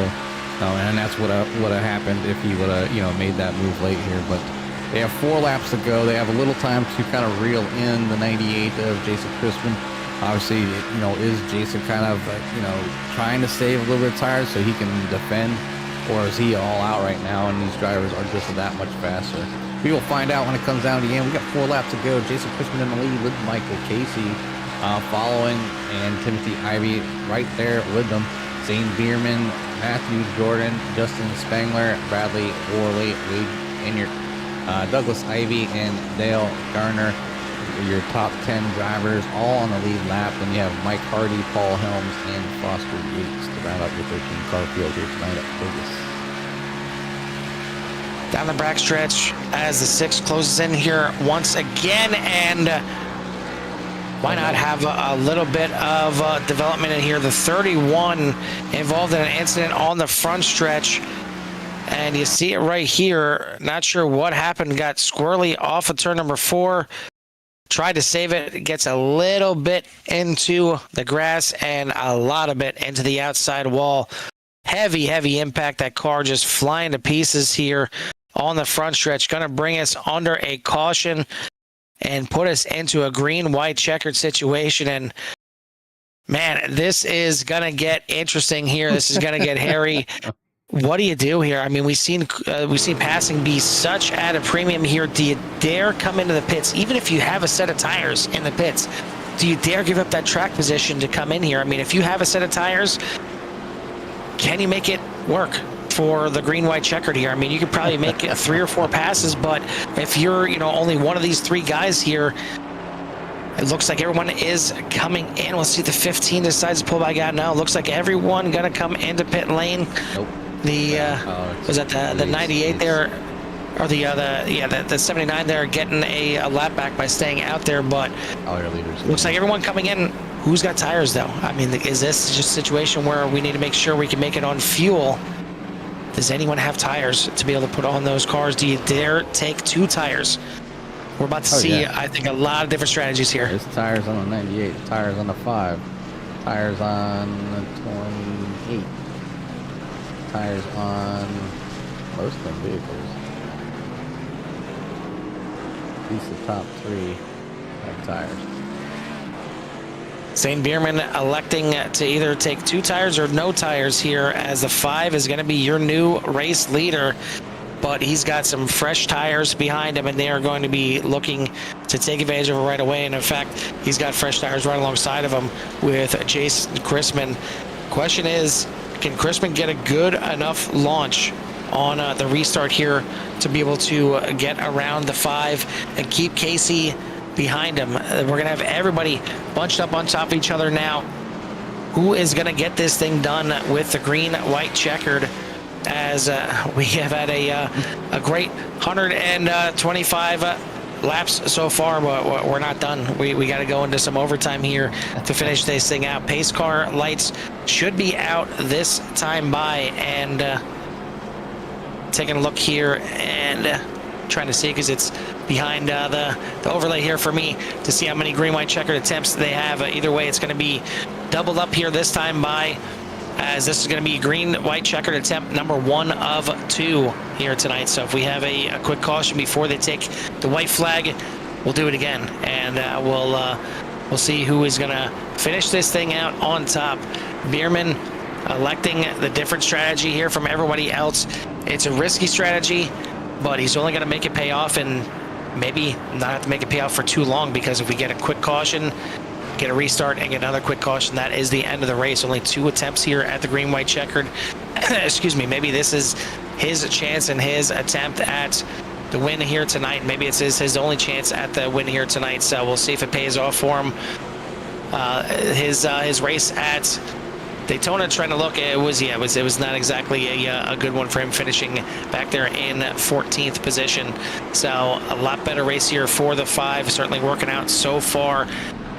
and that's what happened if he would have made that move late here. But they have 4 laps to go. They have a little time to kind of reel in the 98 of Jason Crispin. Obviously, is Jason kind of trying to save a little bit of tires so he can defend, or is he all out right now and these drivers are just that much faster? We will find out when it comes down to the end. We got 4 laps to go. Jason Crispin in the lead with Michael Casey following, and Timothy Ivey right there with them. Zane Bierman, Matthew Jordan, Justin Spengler, Bradley Worley, Wade Inyard, Douglas Ivey, and Dale Garner. Your top 10 drivers all on the lead lap. Then you have Mike Hardy, Paul Helms, and Foster Yates to round up your 13-car field here tonight at Vegas. Down the back stretch as the 6 closes in here once again, and why not have a little bit of development in here? The 31 involved in an incident on the front stretch, and you see it right here. Not sure what happened. Got squirrely off of turn number 4. Tried to save it. It gets a little bit into the grass and a lot of it into the outside wall. Heavy impact. That car just flying to pieces here on the front stretch. Going to bring us under a caution and put us into a green-white checkered situation. And man, this is going to get interesting here. This is going to get hairy. What do you do here? I mean, we've seen passing be such at a premium here. Do you dare come into the pits, even if you have a set of tires in the pits? Do you dare give up that track position to come in here? I mean, if you have a set of tires, can you make it work for the green-white checkered here? I mean, you could probably make 3 or 4 passes, but if you're, only one of these 3 guys here, it looks like everyone is coming in. We'll see the 15 decides to pull back out now. It looks like everyone gonna come into pit lane. Nope. Was that the 98 there, or the 79 there, getting a lap back by staying out there? But all your leaders. Looks like everyone coming in. Who's got tires though? I mean, is this just a situation where we need to make sure we can make it on fuel? Does anyone have tires to be able to put on those cars? Do you dare take 2 tires? We're about to see, I think, a lot of different strategies here. There's tires on the 98, tires on the 5, tires on the 28, tires on most of the vehicles. At least the top 3 have tires. Zane Bierman electing to either take 2 tires or no tires here, as the 5 is going to be your new race leader. But he's got some fresh tires behind him, and they are going to be looking to take advantage of it right away. And in fact, he's got fresh tires right alongside of him with Jason Crispin. Question is, can Crispin get a good enough launch on the restart here to be able to get around the 5 and keep Casey behind him? We're going to have everybody bunched up on top of each other now. Who is going to get this thing done with the green-white checkered? As we have had a great 125 laps so far, but we're not done. We got to go into some overtime here to finish this thing out. Pace car lights should be out this time by, and taking a look here and trying to see, because it's behind the overlay here for me to see how many green-white checkered attempts they have. Either way, it's going to be doubled up here this time by, as this is going to be green, white checkered attempt number 1 of 2 here tonight. So if we have a quick caution before they take the white flag, we'll do it again, and we'll see who is going to finish this thing out on top. Bierman electing the different strategy here from everybody else. It's a risky strategy, but he's only going to make it pay off, and maybe not have to make it pay off for too long, because if we get a quick caution, get a restart, and get another quick caution, that is the end of the race. Only 2 attempts here at the green, white checkered. Excuse me. Maybe this is his chance and his attempt at the win here tonight. Maybe it's his only chance at the win here tonight. So we'll see if it pays off for him. His race at Daytona, trying to look, it was not exactly a good one for him, finishing back there in 14th position. So a lot better race here for the 5, certainly working out so far.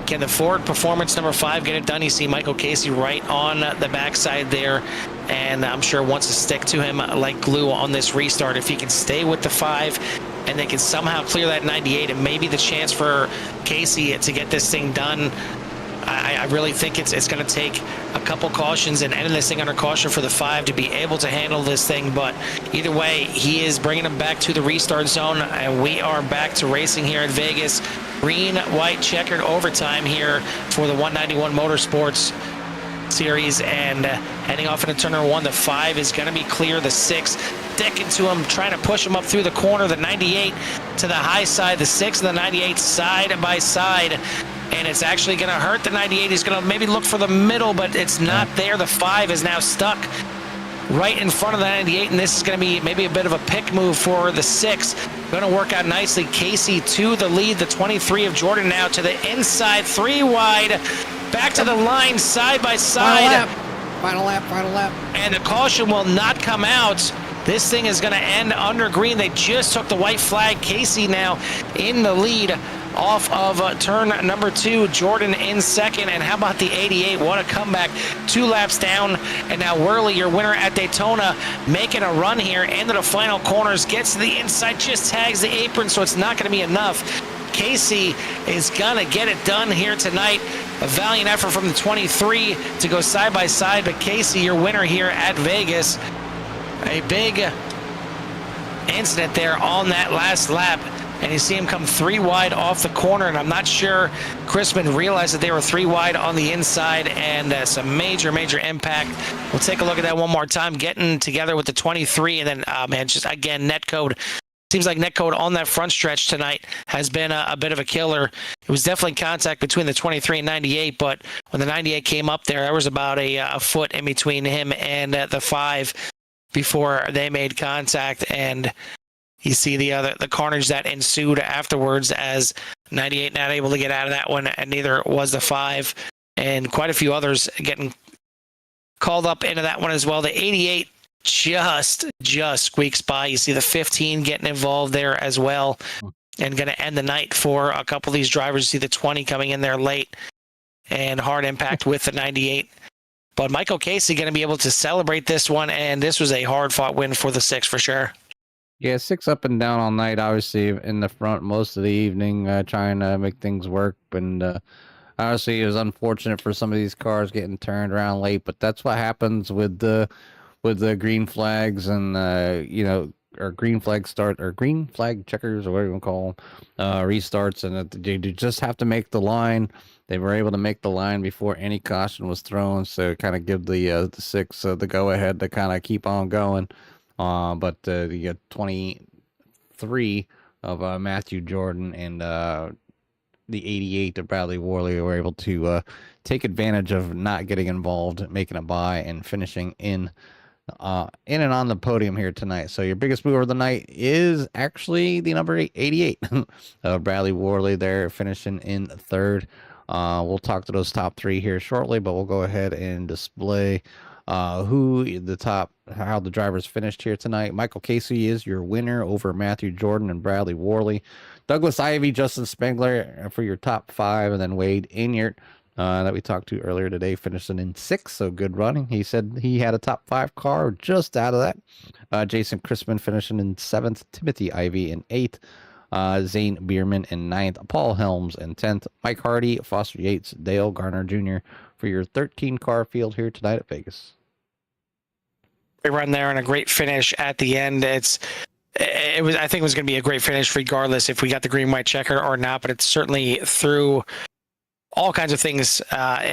Can the Ford Performance number 5 get it done? You see Michael Casey right on the backside there, and I'm sure wants to stick to him like glue on this restart. If he can stay with the 5 and they can somehow clear that 98, and maybe the chance for Casey to get this thing done. I really think it's going to take a couple cautions and ending this thing under caution for the 5 to be able to handle this thing. But either way, he is bringing him back to the restart zone, and we are back to racing here at Vegas. Green, white, checkered overtime here for the 191 Motorsports Series, and heading off into turn number 1. The 5 is going to be clear. The 6 sticking to him, trying to push him up through the corner. The 98 to the high side. The 6 and the 98 side by side. And it's actually going to hurt the 98. He's going to maybe look for the middle, but it's not there. The 5 is now stuck right in front of the 98, and this is going to be maybe a bit of a pick move for the 6. Going to work out nicely. Casey to the lead. The 23 of Jordan now to the inside. 3 wide. Back to the line, side by side. Final lap. And the caution will not come out. This thing is going to end under green. They just took the white flag. Casey now in the lead off of turn number 2. Jordan in second. And how about the 88? What a comeback. 2 laps down. And now Worley, your winner at Daytona, making a run here into the final corners. Gets to the inside, just tags the apron, so it's not going to be enough. Casey is going to get it done here tonight. A valiant effort from the 23 to go side by side. But Casey, your winner here at Vegas. A big incident there on that last lap. And you see him come 3 wide off the corner, and I'm not sure Chrisman realized that they were 3 wide on the inside, and some major impact. We'll take a look at that one more time, getting together with the 23, and then, man, just again, netcode. Seems like netcode on that front stretch tonight has been a bit of a killer. It was definitely contact between the 23 and 98, but when the 98 came up there was about a foot in between him and the 5 before they made contact, and you see the carnage that ensued afterwards as 98 not able to get out of that one, and neither was the 5, and quite a few others getting called up into that one as well. The 88 just squeaks by. You see the 15 getting involved there as well, and going to end the night for a couple of these drivers. You see the 20 coming in there late, and hard impact with the 98. But Michael Casey going to be able to celebrate this one, and this was a hard-fought win for the 6 for sure. Yeah, 6 up and down all night, obviously in the front most of the evening, trying to make things work. And obviously it was unfortunate for some of these cars getting turned around late, but that's what happens with the green flags and, or green flag checkers, or whatever you want to call them, restarts, and you just have to make the line. They were able to make the line before any caution was thrown, so kind of give the 6 the go-ahead to kind of keep on going. But the 23 of Matthew Jordan and the 88 of Bradley Worley were able to take advantage of not getting involved, making a bye, and finishing in and on the podium here tonight. So your biggest mover of the night is actually the number 88 Bradley Worley there, finishing in 3rd. We'll talk to those top 3 here shortly, but we'll go ahead and display how the drivers finished here tonight. Michael Casey is your winner over Matthew Jordan and Bradley Worley. Douglas Ivey, Justin Spengler for your top 5, and then Wade Inyart that we talked to earlier today, finishing in 6th, so good running. He said he had a top 5 car just out of that. Jason Chrisman finishing in 7th, Timothy Ivey in 8th, Zane Bierman in 9th, Paul Helms in 10th, Mike Hardy, Foster Yates, Dale Garner Jr. for your 13 car field here tonight at Vegas. run there and a great finish at the end. I think it was going to be a great finish regardless if we got the green white checker or not, but it certainly threw all kinds of things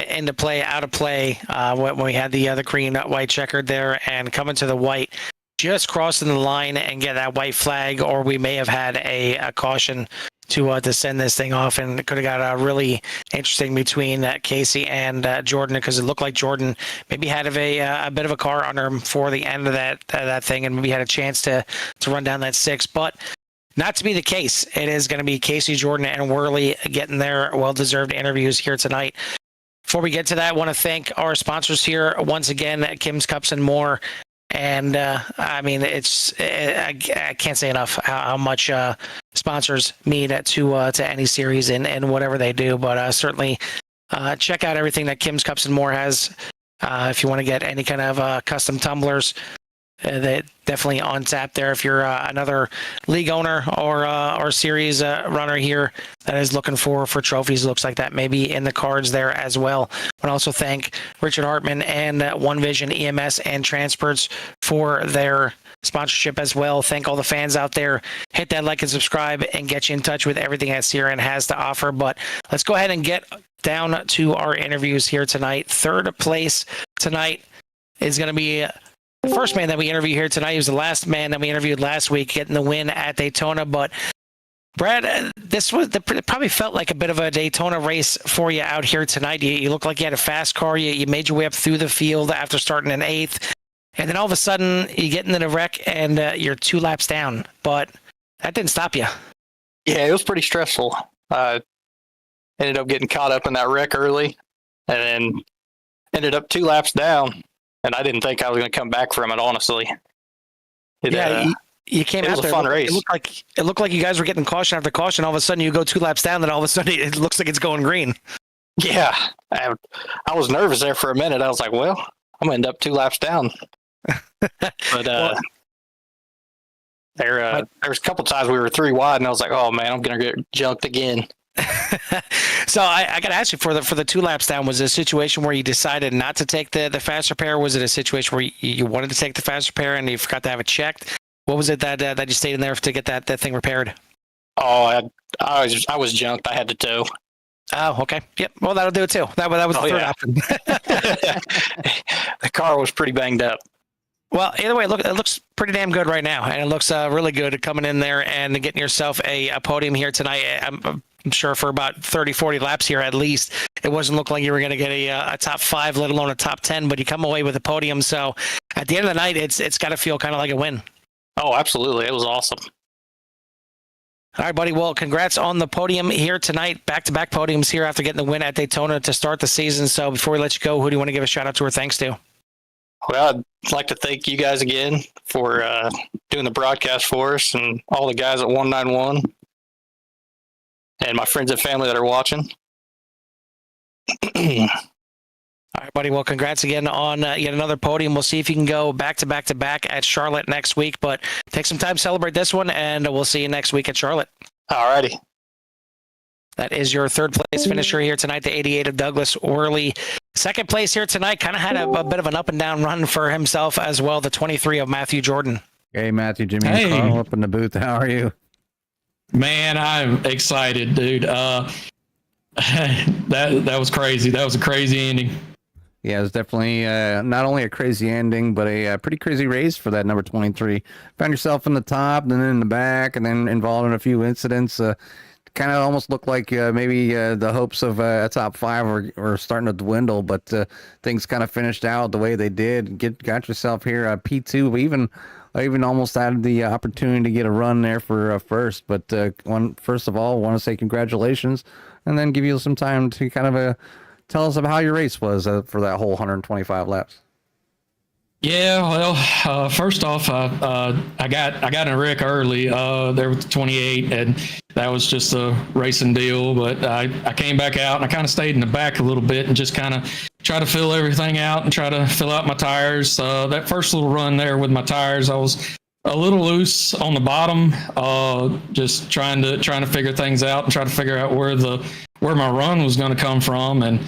into play, out of play when we had the green white checkered there and coming to the white, just crossing the line and get that white flag, or we may have had a caution to send this thing off, and it could have got really interesting between Casey and Jordan, because it looked like Jordan maybe had a bit of a car under him for the end of that thing, and maybe had a chance to run down that 6, but not to be the case. It is going to be Casey, Jordan, and Worley getting their well-deserved interviews here tonight. Before we get to that, I want to thank our sponsors here once again, Kim's Cups and More. And I mean, I can't say enough how much sponsors mean to any series and whatever they do. But certainly check out everything that Kim's Cups and More has. If you want to get any kind of custom tumblers, that definitely on tap there. If you're another league owner or series runner here that is looking for trophies, looks like that may be in the cards there as well. I want to also thank Richard Hartman and One Vision EMS and Transports for their sponsorship as well. Thank all the fans out there. Hit that like and subscribe and get you in touch with everything that CRN has to offer. But let's go ahead and get down to our interviews here tonight. Third place tonight is going to be the first man that we interview here tonight. He was the last man that we interviewed last week, getting the win at Daytona. But Brad, it probably felt like a bit of a Daytona race for you out here tonight. You looked like you had a fast car. You made your way up through the field after starting in 8th. And then all of a sudden, you get into the wreck and you're 2 laps down. But that didn't stop you. Yeah, it was pretty stressful. I ended up getting caught up in that wreck early and then ended up 2 laps down. And I didn't think I was going to come back from it, honestly. You came out was there. A fun race. It looked like you guys were getting caution after caution. All of a sudden, you go 2 laps down, then all of a sudden, it looks like it's going green. Yeah, I was nervous there for a minute. I was like, well, I'm going to end up 2 laps down. But there was a couple times we were 3 wide, and I was like, oh, man, I'm going to get junked again. So I got to ask you, for the 2 laps down, was it a situation where you decided not to take the fast repair? Was it a situation where you wanted to take the fast repair and you forgot to have it checked? What was it that you stayed in there to get that thing repaired? Oh, I was junked. I had to tow. Oh, okay. Yep. Well, that'll do it too. That was the third option. The car was pretty banged up. Well, either way, it looks pretty damn good right now, and it looks really good coming in there and getting yourself a podium here tonight. I'm sure for about 30, 40 laps here at least, it wasn't look like you were going to get a top 5, let alone a top 10, but you come away with a podium. So at the end of the night, it's got to feel kind of like a win. Oh, absolutely. It was awesome. All right, buddy. Well, congrats on the podium here tonight. Back-to-back podiums here after getting the win at Daytona to start the season. So before we let you go, who do you want to give a shout out to or thanks to? Well, I'd like to thank you guys again for doing the broadcast for us, and all the guys at 191 and my friends and family that are watching. All right, buddy. Well, congrats again on yet another podium. We'll see if you can go back to back at Charlotte next week, but take some time to celebrate this one, and we'll see you next week at Charlotte. All righty. That is your third place finisher here tonight, the 88 of Douglas Worley. Second place here tonight, kind of had a bit of an up and down run for himself as well, the 23 of Matthew Jordan. Hey, Matthew, Jimmy, Hey. and Carl up in the booth. How are you? Man, I'm excited, dude. That was crazy. That was a crazy ending. Yeah, it's definitely not only a crazy ending, but a pretty crazy race for that number 23. Found yourself in the top, then in the back, and then involved in a few incidents. Kind of almost looked like maybe the hopes of a top 5 were starting to dwindle, but things kind of finished out the way they did. Got yourself here P2, even almost had the opportunity to get a run there for first. But first of all, want to say congratulations, and then give you some time to kind of tell us about how your race was for that whole 125 laps. Yeah, well, first off, I got in a wreck early there with the 28, and that was just a racing deal. But I came back out, and I kind of stayed in the back a little bit and just kind of try to fill everything out and try to fill out my tires. That first little run there with my tires, I was a little loose on the bottom, just trying to figure things out and try to figure out where my run was going to come from. And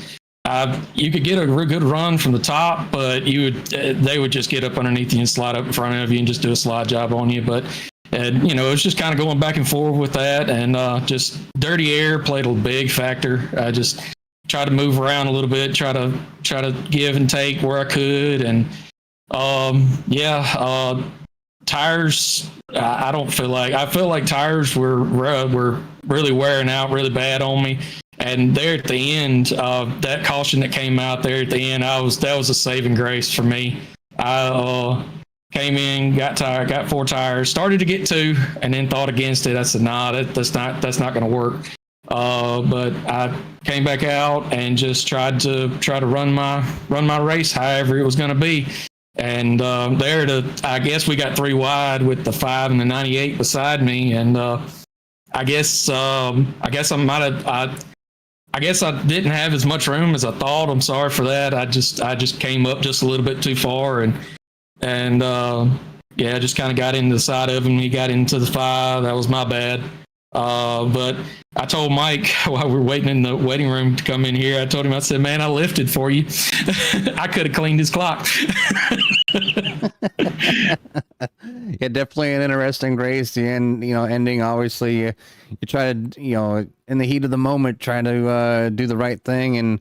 you could get a real good run from the top, but they would just get up underneath you and slide up in front of you and just do a slide job on you. But it was just kind of going back and forth with that, and just dirty air played a big factor. I just try to move around a little bit, try to give and take where I could, and tires. I feel like tires were really wearing out really bad on me. And there at the end, that caution that came out there at the end, that was a saving grace for me. I came in, got 4 tires, started to get 2, and then thought against it. I said, nah, that's not going to work. But I came back out and just tried to run my race however it was going to be. And I guess we got 3 wide with the 5 and the 98 beside me, and I guess I didn't have as much room as I thought. I'm sorry for that. I just came up just a little bit too far, and just kind of got into the side of him. He got into the 5. That was my bad. But I told Mike while we were waiting in the waiting room to come in here, I told him, I said, man, I lifted for you. I could have cleaned his clock. Yeah, definitely an interesting race. The end, ending, obviously, you try to, in the heat of the moment, try to do the right thing and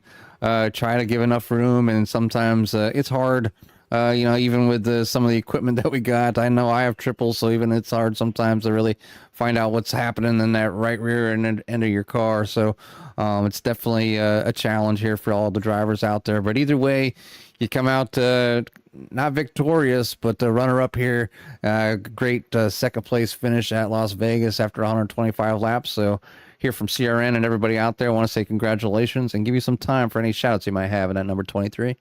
try to give enough room. And sometimes it's hard, even with some of the equipment that we got. I know I have triples, so even it's hard sometimes to really find out what's happening in that right rear end of your car. So it's definitely a challenge here for all the drivers out there. But either way, you come out not victorious, but the runner-up here. Great second place finish at Las Vegas after 125 laps. So here from CRN and everybody out there, I want to say congratulations and give you some time for any shout-outs you might have in that number 23.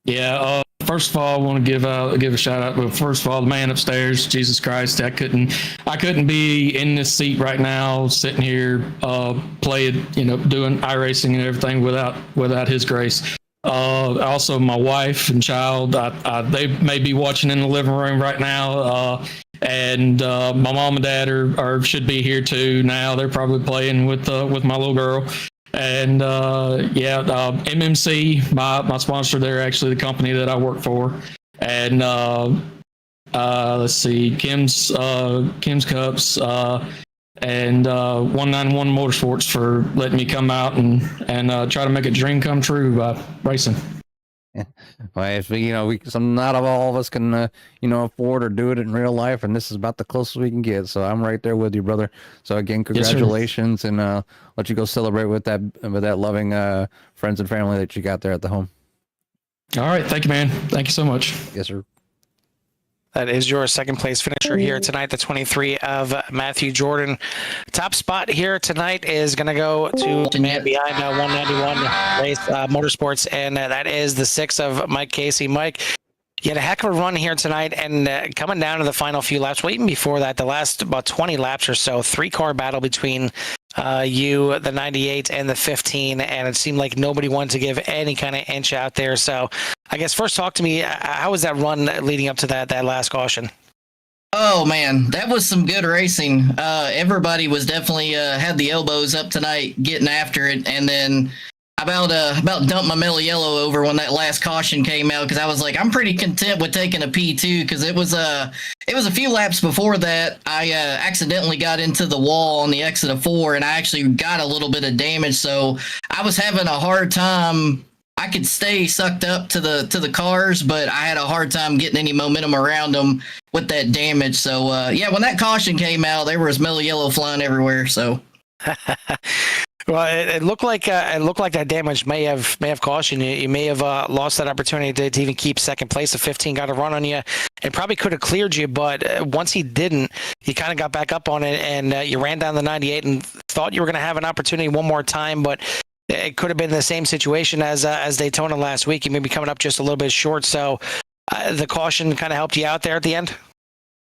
Yeah, first of all, I want to give a shout out. But first of all, the man upstairs, Jesus Christ, I couldn't be in this seat right now, sitting here, playing, doing iRacing and everything without his grace. Also, my wife and child, they may be watching in the living room right now. And my mom and dad should be here too now. They're probably playing with my little girl. And MMC, my sponsor, they're actually the company that I work for. And let's see, Kim's Cups, and 191 Motorsports for letting me come out and try to make a dream come true by racing. Yeah. Well, not all of us can, afford or do it in real life, and this is about the closest we can get. So I'm right there with you, brother. So again, congratulations, and let you go celebrate with that loving friends and family that you got there at the home. All right, thank you, man. Thank you so much. Yes, sir. That is your second place finisher here tonight, the 23 of Matthew Jordan. Top spot here tonight is going to go to the man behind 191 race Motorsports, and that is the 6 of Mike Casey. Mike, you had a heck of a run here tonight, and coming down to the final few laps, well, even before that, the last about 20 laps or so, 3-car battle between you, the 98, and the 15, and it seemed like nobody wanted to give any kind of inch out there. So I guess first talk to me, how was that run leading up to that last caution? Oh man, that was some good racing. Everybody was definitely had the elbows up tonight getting after it, and then about dumped my mellow yellow over when that last caution came out, because I was like, I'm pretty content with taking a P2, because it was a few laps before that I accidentally got into the wall on the exit of 4, and I actually got a little bit of damage, so I was having a hard time. I could stay sucked up to the cars, but I had a hard time getting any momentum around them with that damage. So when that caution came out, there was mellow yellow flying everywhere. So. Well, it looked like that damage may have cost you. You may have lost that opportunity to even keep second place. The 15 got a run on you, and probably could have cleared you. But once he didn't, you kind of got back up on it, and you ran down the 98 and thought you were going to have an opportunity one more time, but it could have been the same situation as Daytona last week. You may be coming up just a little bit short. So the caution kind of helped you out there at the end.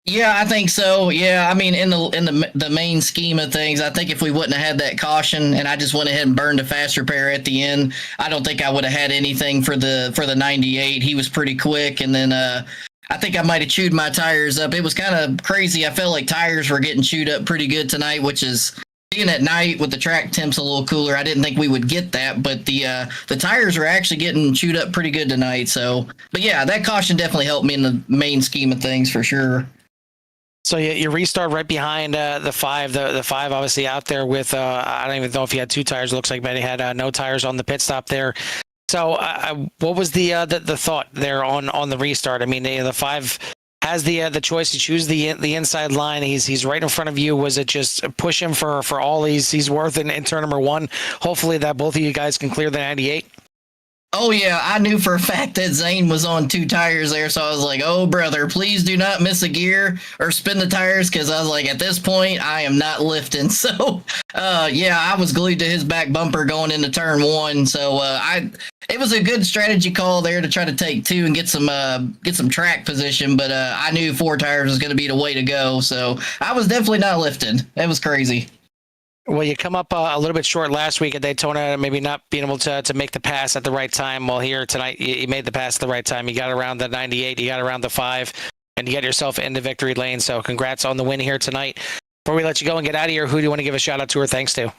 Yeah, I think so. Yeah, I mean, in the main scheme of things, I think if we wouldn't have had that caution and I just went ahead and burned a fast repair at the end, I don't think I would have had anything for the 98. He was pretty quick, and then I think I might have chewed my tires up. It was kind of crazy. I felt like tires were getting chewed up pretty good tonight, which is being at night with the track temps a little cooler, I didn't think we would get that, but the tires are actually getting chewed up pretty good tonight. So, but yeah, that caution definitely helped me in the main scheme of things for sure. So you restart right behind the 5. The 5 obviously out there with I don't even know if he had 2 tires. It looks like Benny had no tires on the pit stop there. So what was the thought there on the restart? I mean, the 5 has the choice to choose the inside line. He's right in front of you. Was it just push him for all he's worth in turn number 1? Hopefully that both of you guys can clear the 98. Oh yeah, I knew for a fact that Zane was on 2 tires there, so I was like, "Oh brother, please do not miss a gear or spin the tires," because I was like, at this point, I am not lifting. So, yeah, I was glued to his back bumper going into turn 1. So, it was a good strategy call there to try to take 2 and get some track position. But I knew 4 tires was going to be the way to go, so I was definitely not lifting. That was crazy. Well, you come up a little bit short last week at Daytona, maybe not being able to make the pass at the right time. Well, here tonight, you made the pass at the right time. You got around the 98, you got around the 5, and you got yourself into victory lane. So congrats on the win here tonight. Before we let you go and get out of here, who do you want to give a shout out to or thanks to?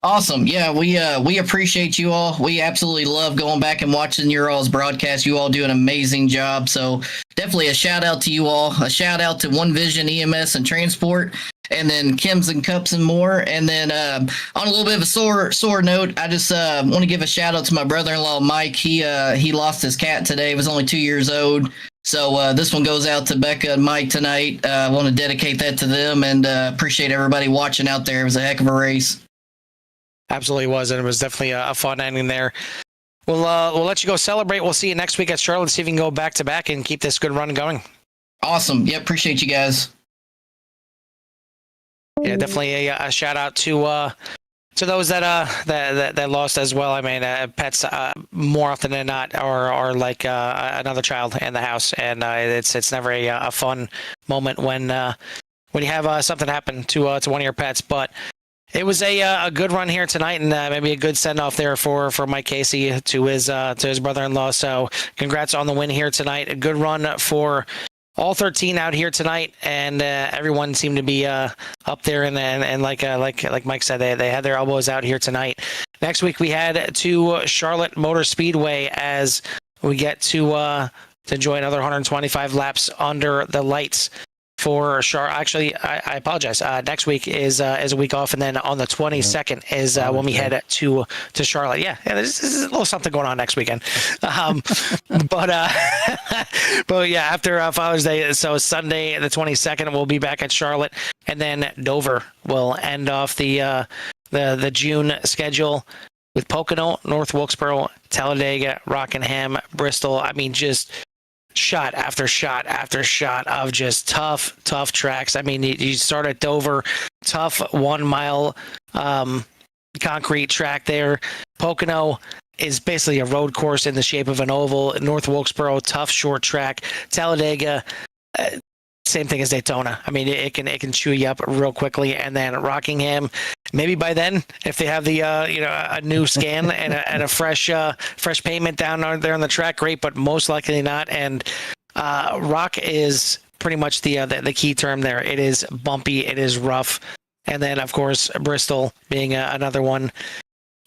Awesome. Yeah, we appreciate you all. We absolutely love going back and watching your all's broadcast. You all do an amazing job. So definitely a shout out to you all. A shout out to One Vision EMS and Transport, and then Kims and Cups and more. And then on a little bit of a sore note, I just want to give a shout out to my brother-in-law, Mike. He lost his cat today. He was only 2 years old. So this one goes out to Becca and Mike tonight. I want to dedicate that to them, and appreciate everybody watching out there. It was a heck of a race. Absolutely was, and it was definitely a fun ending there. We'll let you go celebrate. We'll see you next week at Charlotte. See if you can go back to back and keep this good run going. Awesome. Yeah, appreciate you guys. Yeah, definitely a shout out to those that lost as well. I mean, pets more often than not are like another child in the house, and it's never a fun moment when you have something happen to one of your pets. But it was a good run here tonight, and maybe a good send off there for Mike Casey to his brother-in-law. So congrats on the win here tonight. A good run for all 13 out here tonight, and everyone seemed to be up there. And like Mike said, they had their elbows out here tonight. Next week we head to Charlotte Motor Speedway as we get to enjoy another 125 laps under the lights. For Actually, I apologize. Next week is a week off, and then on the 22nd is when we head to Charlotte. Yeah, this is a little something going on next weekend. But yeah, after Father's Day, so Sunday the 22nd, we'll be back at Charlotte, and then Dover will end off the June schedule with Pocono, North Wilkesboro, Talladega, Rockingham, Bristol. I mean, just shot after shot after shot of just tough tracks. I mean, you start at Dover, tough 1 mile concrete track there. Pocono is basically a road course in the shape of an oval. North Wilkesboro, tough short track. Talladega, same thing as Daytona. I mean, it can chew you up real quickly. And then Rockingham, maybe by then, if they have the a new scan and a fresh pavement down there on the track, great. But most likely not. And rock is pretty much the key term there. It is bumpy. It is rough. And then of course Bristol being another one.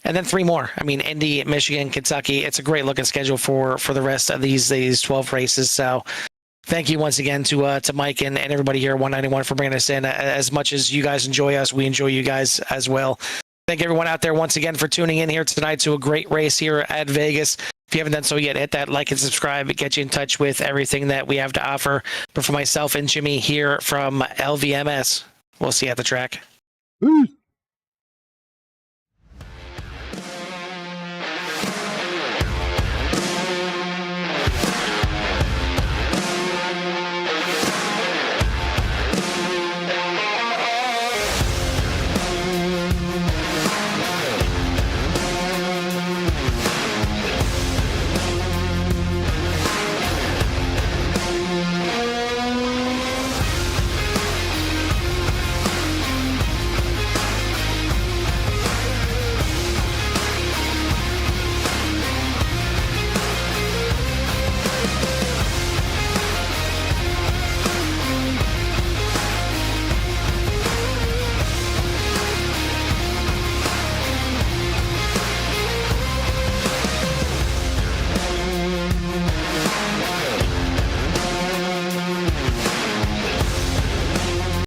And then 3 more. I mean, Indy, Michigan, Kentucky. It's a great looking schedule for the rest of these 12 races. So thank you once again to Mike and everybody here at 191 for bringing us in. As much as you guys enjoy us, we enjoy you guys as well. Thank everyone out there once again for tuning in here tonight to a great race here at Vegas. If you haven't done so yet, hit that like and subscribe. It gets you in touch with everything that we have to offer. But for myself and Jimmy here from LVMS, we'll see you at the track. Peace.